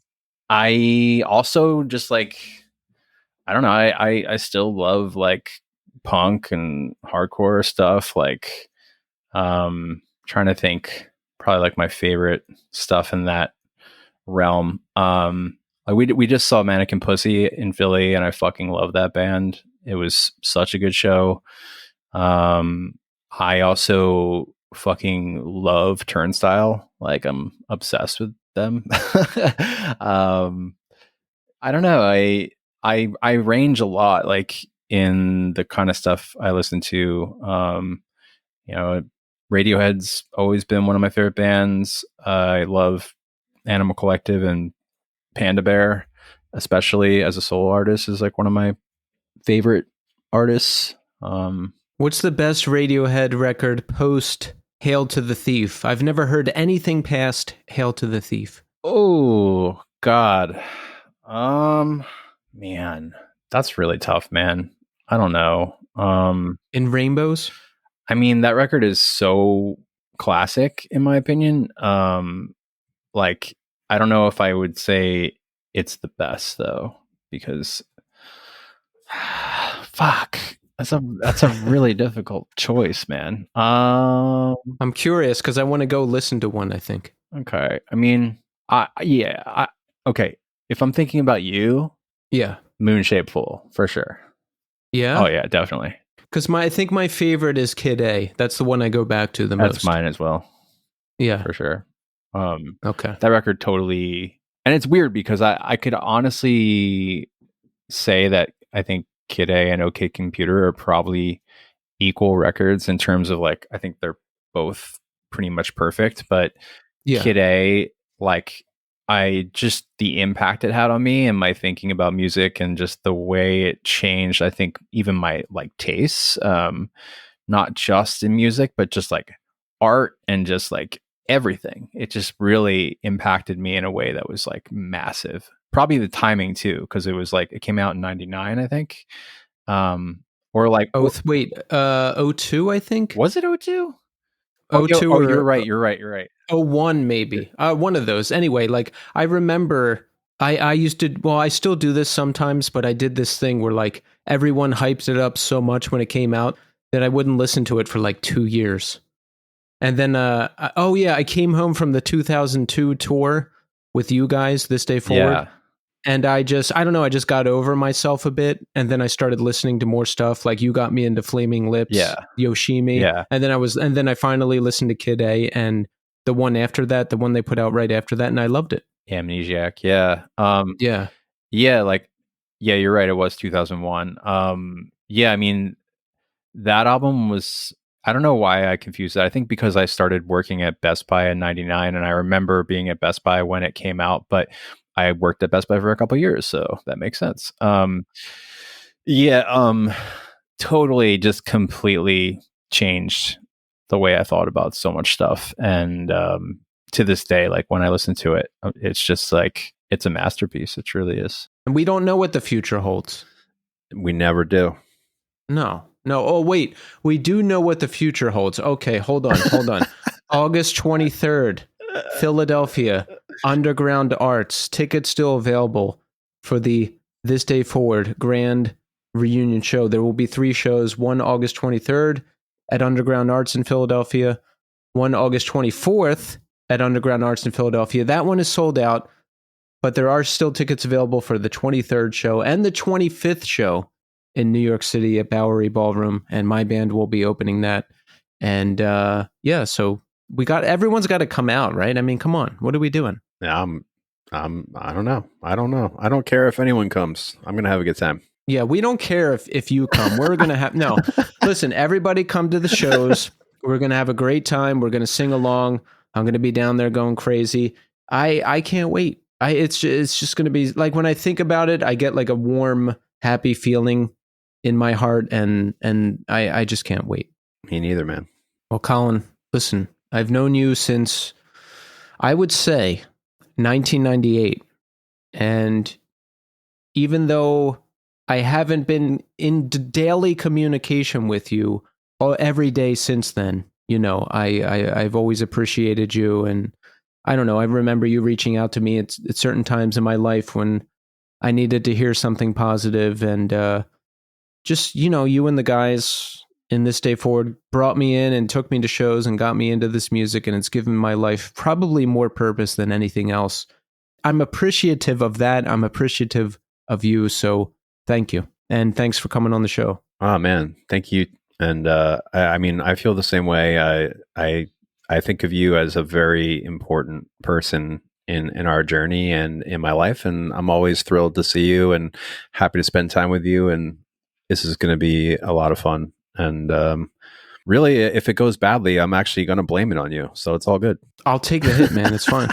C: I also just like, I don't know. I still love like punk and hardcore stuff. Like, trying to think, probably like my favorite stuff in that realm. Like we just saw Mannequin Pussy in Philly, and I fucking love that band. It was such a good show. I also fucking love Turnstile. Like I'm obsessed with them. I don't know. I range a lot, like in the kind of stuff I listen to. You know, Radiohead's always been one of my favorite bands. I love Animal Collective, and Panda Bear, especially as a solo artist, is like one of my favorite artists.
B: What's the best Radiohead record post Hail to the Thief? I've never heard anything past Hail to the Thief.
C: Oh God. Man, that's really tough, man. I don't know.
B: In Rainbows?
C: I mean, that record is so classic in my opinion. Like, I don't know if I would say it's the best though, because fuck, that's a really difficult choice, man.
B: I'm curious because I want to go listen to one, I think.
C: Okay. I mean, okay. If I'm thinking about you,
B: Yeah.
C: Moon Shaped Fool for sure.
B: Yeah?
C: Oh yeah, definitely.
B: Because I think my favorite is Kid A. That's the one I go back to the most.
C: That's mine as well.
B: Yeah.
C: For sure.
B: Okay.
C: That record totally, and it's weird because I could honestly say that I think Kid A and OK Computer are probably equal records in terms of like, I think they're both pretty much perfect, but
B: Yeah.
C: Kid A, like, I just, the impact it had on me and my thinking about music and just the way it changed, I think even my like tastes, not just in music, but just like art and just like everything. It just really impacted me in a way that was like massive. Probably the timing too, because it was like, it came out in 99, I think. Or like,
B: Wait, 02, I think?
C: was it 02?
B: 02
C: Oh,
B: or
C: you're right.
B: 01 maybe. One of those. Anyway, like I remember I used to, well, I still do this sometimes, but I did this thing where like everyone hyped it up so much when it came out that I wouldn't listen to it for like 2 years. And then I came home from the 2002 tour with you guys, This Day Forward.
C: Yeah.
B: And I don't know, I just got over myself a bit. And then I started listening to more stuff. Like you got me into Flaming Lips, Yoshimi.
C: Yeah.
B: And then I finally listened to Kid A and the one after that, the one they put out right after that. And I loved it.
C: Amnesiac. Yeah.
B: Yeah.
C: Yeah. Like, yeah, you're right. It was 2001. Yeah. I mean, that album was, I don't know why I confused that. I think because I started working at Best Buy in 99 and I remember being at Best Buy when it came out, but I worked at Best Buy for a couple of years, so that makes sense. Totally just completely changed the way I thought about so much stuff. And to this day, like when I listen to it, it's just like, it's a masterpiece. It truly is.
B: And we don't know what the future holds.
C: We never do.
B: No. Oh, wait. We do know what the future holds. Okay, hold on. August 23rd, Philadelphia. Underground Arts. Tickets still available for the This Day Forward Grand Reunion Show. There will be 3 shows, one August 23rd at Underground Arts in Philadelphia, one August 24th at Underground Arts in Philadelphia. That one is sold out, but there are still tickets available for the 23rd show and the 25th show in New York City at Bowery Ballroom, and my band will be opening that. And so everyone's got to come out, right? I mean, come on, what are we doing?
D: Yeah, I don't know. I don't care if anyone comes. I'm gonna have a good time.
B: Yeah, we don't care if you come. We're gonna have no. Listen, everybody come to the shows. We're gonna have a great time. We're gonna sing along. I'm gonna be down there going crazy. I can't wait. It's just gonna be like, when I think about it, I get like a warm, happy feeling in my heart, and I just can't wait.
D: Me neither, man.
B: Well, Colin, listen, I've known you since, I would say, 1998. And even though I haven't been in daily communication with you every day since then, you know, I've always appreciated you. And I don't know, I remember you reaching out to me at certain times in my life when I needed to hear something positive. And just, you know, you and the guys in This Day Forward brought me in and took me to shows and got me into this music, and it's given my life probably more purpose than anything else. I'm appreciative of that. I'm appreciative of you. So thank you. And thanks for coming on the show.
D: Oh man, thank you. And I mean, I feel the same way. I think of you as a very important person in our journey and in my life, and I'm always thrilled to see you and happy to spend time with you. And this is going to be a lot of fun. And really, if it goes badly, I'm actually going to blame it on you. So it's all good.
B: I'll take the hit, man. It's fine.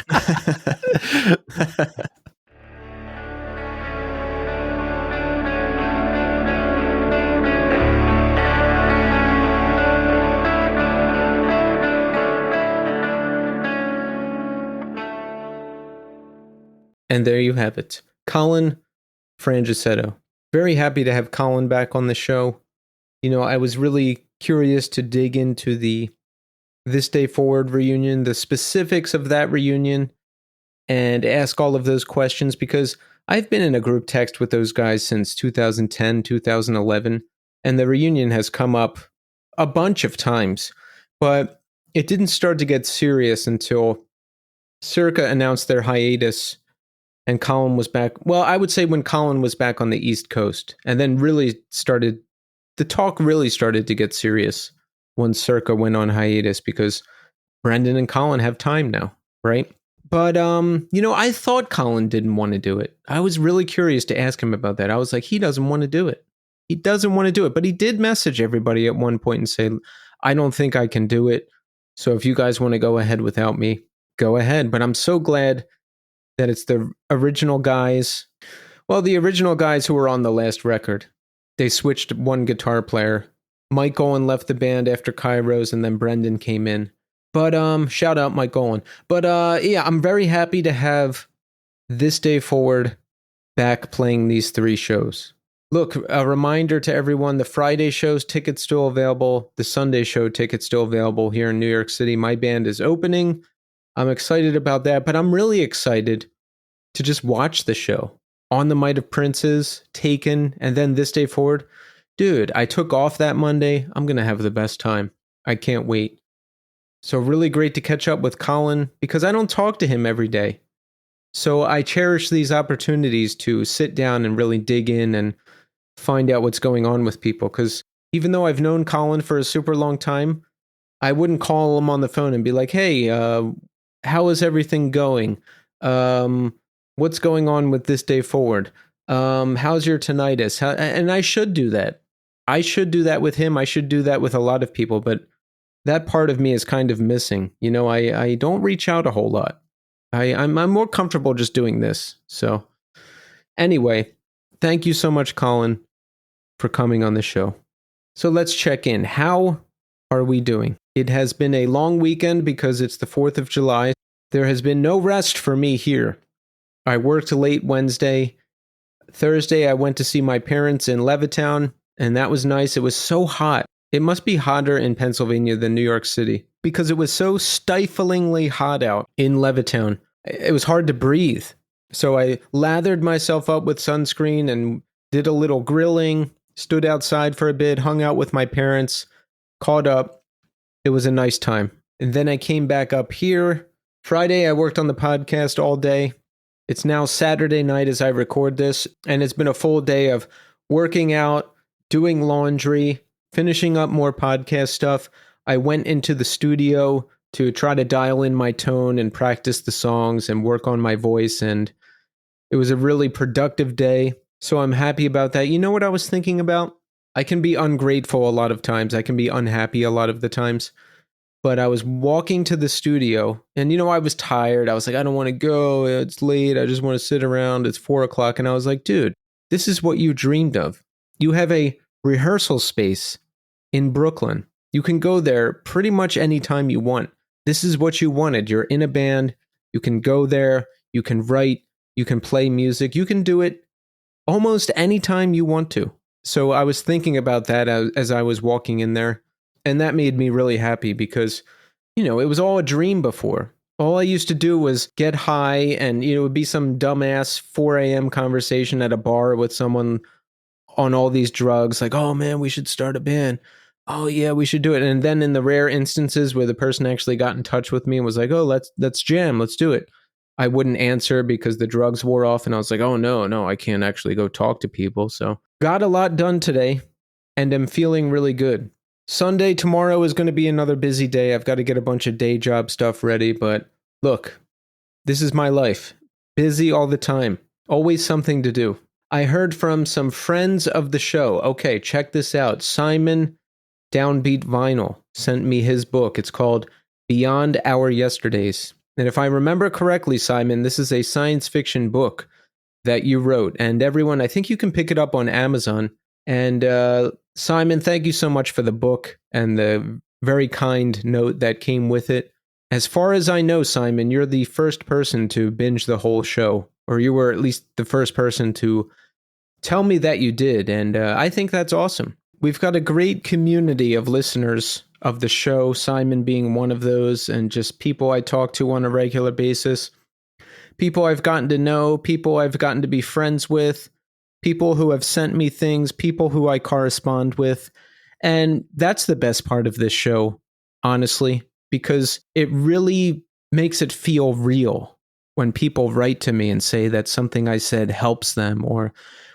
B: And there you have it. Colin Frangicetto. Very happy to have Colin back on the show. You know, I was really curious to dig into the This Day Forward reunion, the specifics of that reunion, and ask all of those questions, because I've been in a group text with those guys since 2010, 2011, and the reunion has come up a bunch of times, but it didn't start to get serious until Circa announced their hiatus and Colin was back. Well, I would say when Colin was back on the East Coast, and then the talk really started to get serious when Circa went on hiatus, because Brendan and Colin have time now, right? But, you know, I thought Colin didn't want to do it. I was really curious to ask him about that. I was like, he doesn't want to do it. He doesn't want to do it. But he did message everybody at one point and say, I don't think I can do it. So if you guys want to go ahead without me, go ahead. But I'm so glad that it's the original guys. Well, the original guys who were on the last record. They switched one guitar player. Mike Owen left the band after Kairos, and then Brendan came in. But shout out Mike Owen. But yeah, I'm very happy to have This Day Forward back playing these 3 shows. Look, a reminder to everyone, the Friday show's tickets still available. The Sunday show tickets still available here in New York City. My band is opening. I'm excited about that, but I'm really excited to just watch the show. On the Might of Princes, Taken, and then This Day Forward. Dude, I took off that Monday. I'm going to have the best time. I can't wait. So really great to catch up with Colin, because I don't talk to him every day. So I cherish these opportunities to sit down and really dig in and find out what's going on with people. Because even though I've known Colin for a super long time, I wouldn't call him on the phone and be like, hey, how is everything going? What's going on with This Day Forward? How's your tinnitus? And I should do that. I should do that with him. I should do that with a lot of people, but that part of me is kind of missing. You know, I don't reach out a whole lot. I'm more comfortable just doing this. So anyway, thank you so much, Colin, for coming on the show. So let's check in. How are we doing? It has been a long weekend because it's the 4th of July. There has been no rest for me here. I worked late Wednesday. Thursday, I went to see my parents in Levittown, and that was nice. It was so hot. It must be hotter in Pennsylvania than New York City, because it was so stiflingly hot out in Levittown. it was hard to breathe. So I lathered myself up with sunscreen and did a little grilling, stood outside for a bit, hung out with my parents, caught up. It was a nice time. And then I came back up here. Friday, I worked on the podcast all day. It's now Saturday night as I record this, and it's been a full day of working out, doing laundry, finishing up more podcast stuff. I went into the studio to try to dial in my tone and practice the songs and work on my voice, and it was a really productive day. So I'm happy about that. You know what I was thinking about? I can be ungrateful a lot of times. I can be unhappy a lot of the times. But I was walking to the studio and, I was tired. I was like, I don't want to go. It's late. I just want to sit around. It's 4:00. And I was like, dude, this is what you dreamed of. You have a rehearsal space in Brooklyn. You can go there pretty much anytime you want. This is what you wanted. You're in a band. You can go there. You can write. You can play music. You can do it almost anytime you want to. So I was thinking about that as I was walking in there. And that made me really happy because, it was all a dream before. All I used to do was get high and, it would be some dumbass 4 a.m. conversation at a bar with someone on all these drugs. Like, oh man, we should start a band. Oh yeah, we should do it. And then in the rare instances where the person actually got in touch with me and was like, oh, let's jam, let's do it, I wouldn't answer because the drugs wore off. And I was like, oh no, I can't actually go talk to people. So got a lot done today and am feeling really good. Sunday, tomorrow is going to be another busy day. I've got to get a bunch of day job stuff ready, but look, this is my life. Busy all the time. Always something to do. I heard from some friends of the show. Okay, check this out. Simon Downbeat Vinyl sent me his book. It's called Beyond Our Yesterdays. And if I remember correctly, Simon, this is a science fiction book that you wrote. And everyone, I think you can pick it up on Amazon. And Simon, thank you so much for the book and the very kind note that came with it. As far as I know, Simon, you're the first person to binge the whole show, or you were at least the first person to tell me that you did. And I think that's awesome. We've got a great community of listeners of the show, Simon being one of those, and just people I talk to on a regular basis. People I've gotten to know, people I've gotten to be friends with, people who have sent me things, people who I correspond with. And that's the best part of this show, honestly, because it really makes it feel real when people write to me and say that something I said helps them, or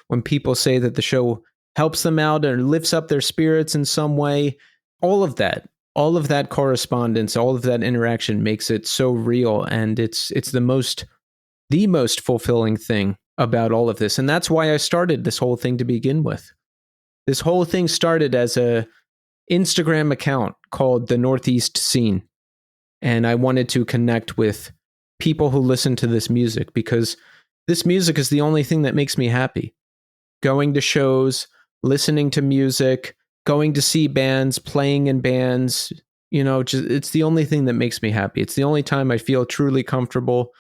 B: when people say that the show helps them out or lifts up their spirits in some way. All of that correspondence, all of that interaction makes it so real. And it's the most fulfilling thing about all of this. And that's why I started this whole thing to begin with. This whole thing started as a Instagram account called The Northeast Scene. And I wanted to connect with people who listen to this music because this music is the only thing that makes me happy. Going to shows, listening to music, going to see bands, playing in bands, it's the only thing that makes me happy. It's the only time I feel truly comfortable.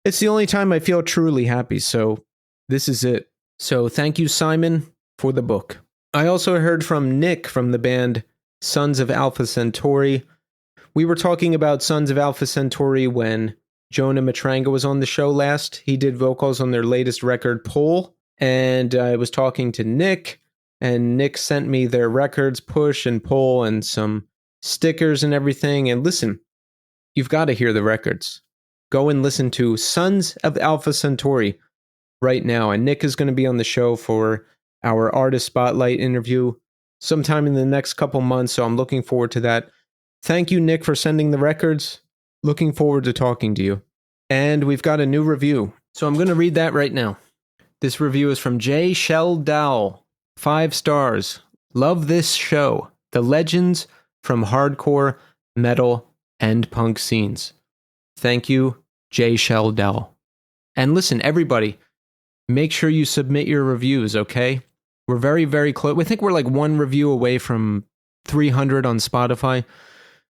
B: It's the only time I feel truly happy. So this is it. So thank you, Simon, for the book. I also heard from Nick from the band Sons of Alpha Centauri. We were talking about Sons of Alpha Centauri when Jonah Matranga was on the show last. He did vocals on their latest record, Pull. And I was talking to Nick, and Nick sent me their records, Push and Pull, and some stickers and everything. And listen, you've got to hear the records. Go and listen to Sons of Alpha Centauri right now. And Nick is going to be on the show for our Artist Spotlight interview sometime in the next couple months. So I'm looking forward to that. Thank you, Nick, for sending the records. Looking forward to talking to you. And we've got a new review. So I'm going to read that right now. This review is from J. Shell Dowell. 5 stars. Love this show. The legends from hardcore, metal, and punk scenes. Thank you, J. Shell Dowell. And listen, everybody, make sure you submit your reviews, okay? We're very, very close. We think we're like one review away from 300 on Spotify.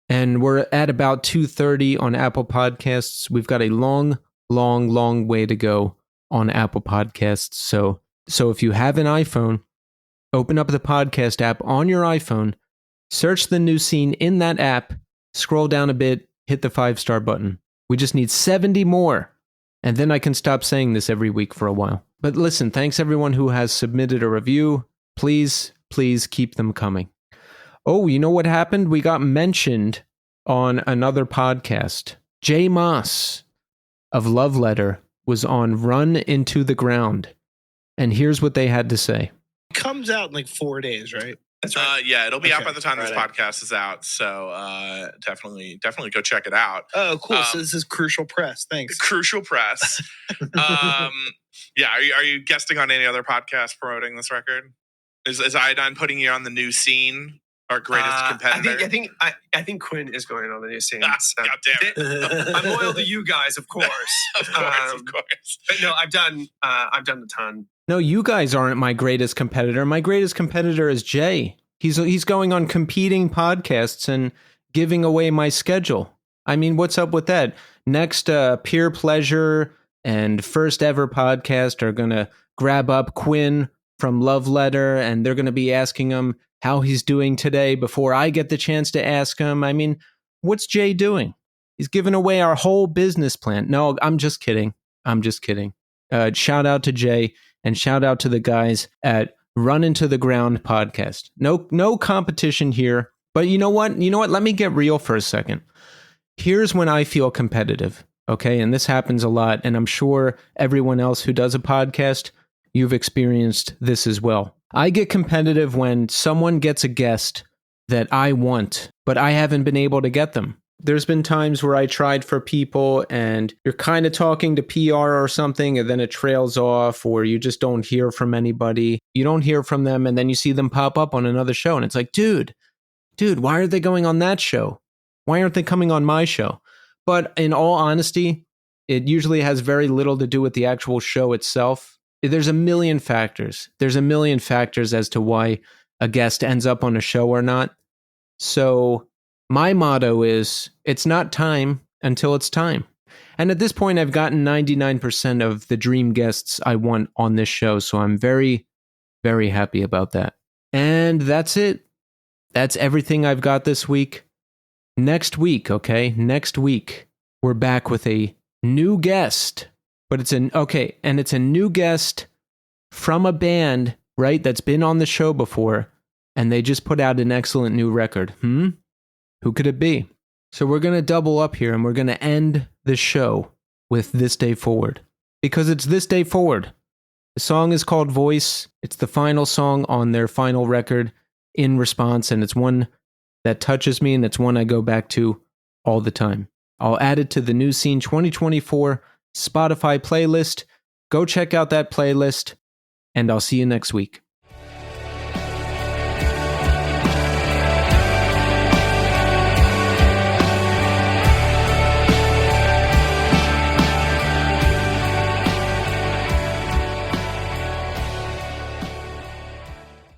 B: And we're at about 230 on Apple Podcasts. We've got a long, long, long way to go on Apple Podcasts. So if you have an iPhone, open up the podcast app on your iPhone, search the new scene in that app, scroll down a bit, hit the 5-star button. We just need 70 more. And then I can stop saying this every week for a while. But listen, thanks everyone who has submitted a review. Please keep them coming. Oh, you know what happened? We got mentioned on another podcast. Jay Moss of Love Letter was on Run Into the Ground. And here's what they had to say.
E: It comes out in like 4 days, right?
F: That's right. Yeah, it'll be out by the time this podcast is out. So definitely go check it out.
E: Oh, cool. So this is Crucial Press. Thanks.
F: Crucial Press. Yeah, are you guesting on any other podcast promoting this record? Is Iodine putting you on the new scene? Our greatest competitor?
G: I think Quinn is going on the new scene.
F: God damn it.
G: I'm loyal to you guys, of course.
F: Of course.
G: But no, I've done a ton.
B: No, you guys aren't my greatest competitor. My greatest competitor is Jay. He's going on competing podcasts and giving away my schedule. I mean, what's up with that? Next, Peer Pleasure and First Ever Podcast are going to grab up Quinn from Love Letter, and they're going to be asking him how he's doing today before I get the chance to ask him. I mean, what's Jay doing? He's giving away our whole business plan. No, I'm just kidding. Shout out to Jay and shout out to the guys at Run Into the Ground podcast. No competition here. But you know what? Let me get real for a second. Here's when I feel competitive. Okay. And this happens a lot. And I'm sure everyone else who does a podcast, you've experienced this as well. I get competitive when someone gets a guest that I want, but I haven't been able to get them. There's been times where I tried for people and you're kind of talking to PR or something and then it trails off, or you just don't hear from anybody. You don't hear from them and then you see them pop up on another show and it's like, dude, why are they going on that show? Why aren't they coming on my show? But in all honesty, it usually has very little to do with the actual show itself. There's a million factors. There's a million factors as to why a guest ends up on a show or not. So my motto is, it's not time until it's time. And at this point, I've gotten 99% of the dream guests I want on this show. So I'm very, very happy about that. And that's it. That's everything I've got this week. Next week, we're back with a new guest. But it's a new guest from a band, right, that's been on the show before, and they just put out an excellent new record. Who could it be? So we're going to double up here, and we're going to end the show with This Day Forward. Because it's This Day Forward. The song is called Voice. It's the final song on their final record, In Response, and it's one that touches me, and it's one I go back to all the time. I'll add it to the New Scene 2024 Spotify playlist. Go check out that playlist, and I'll see you next week.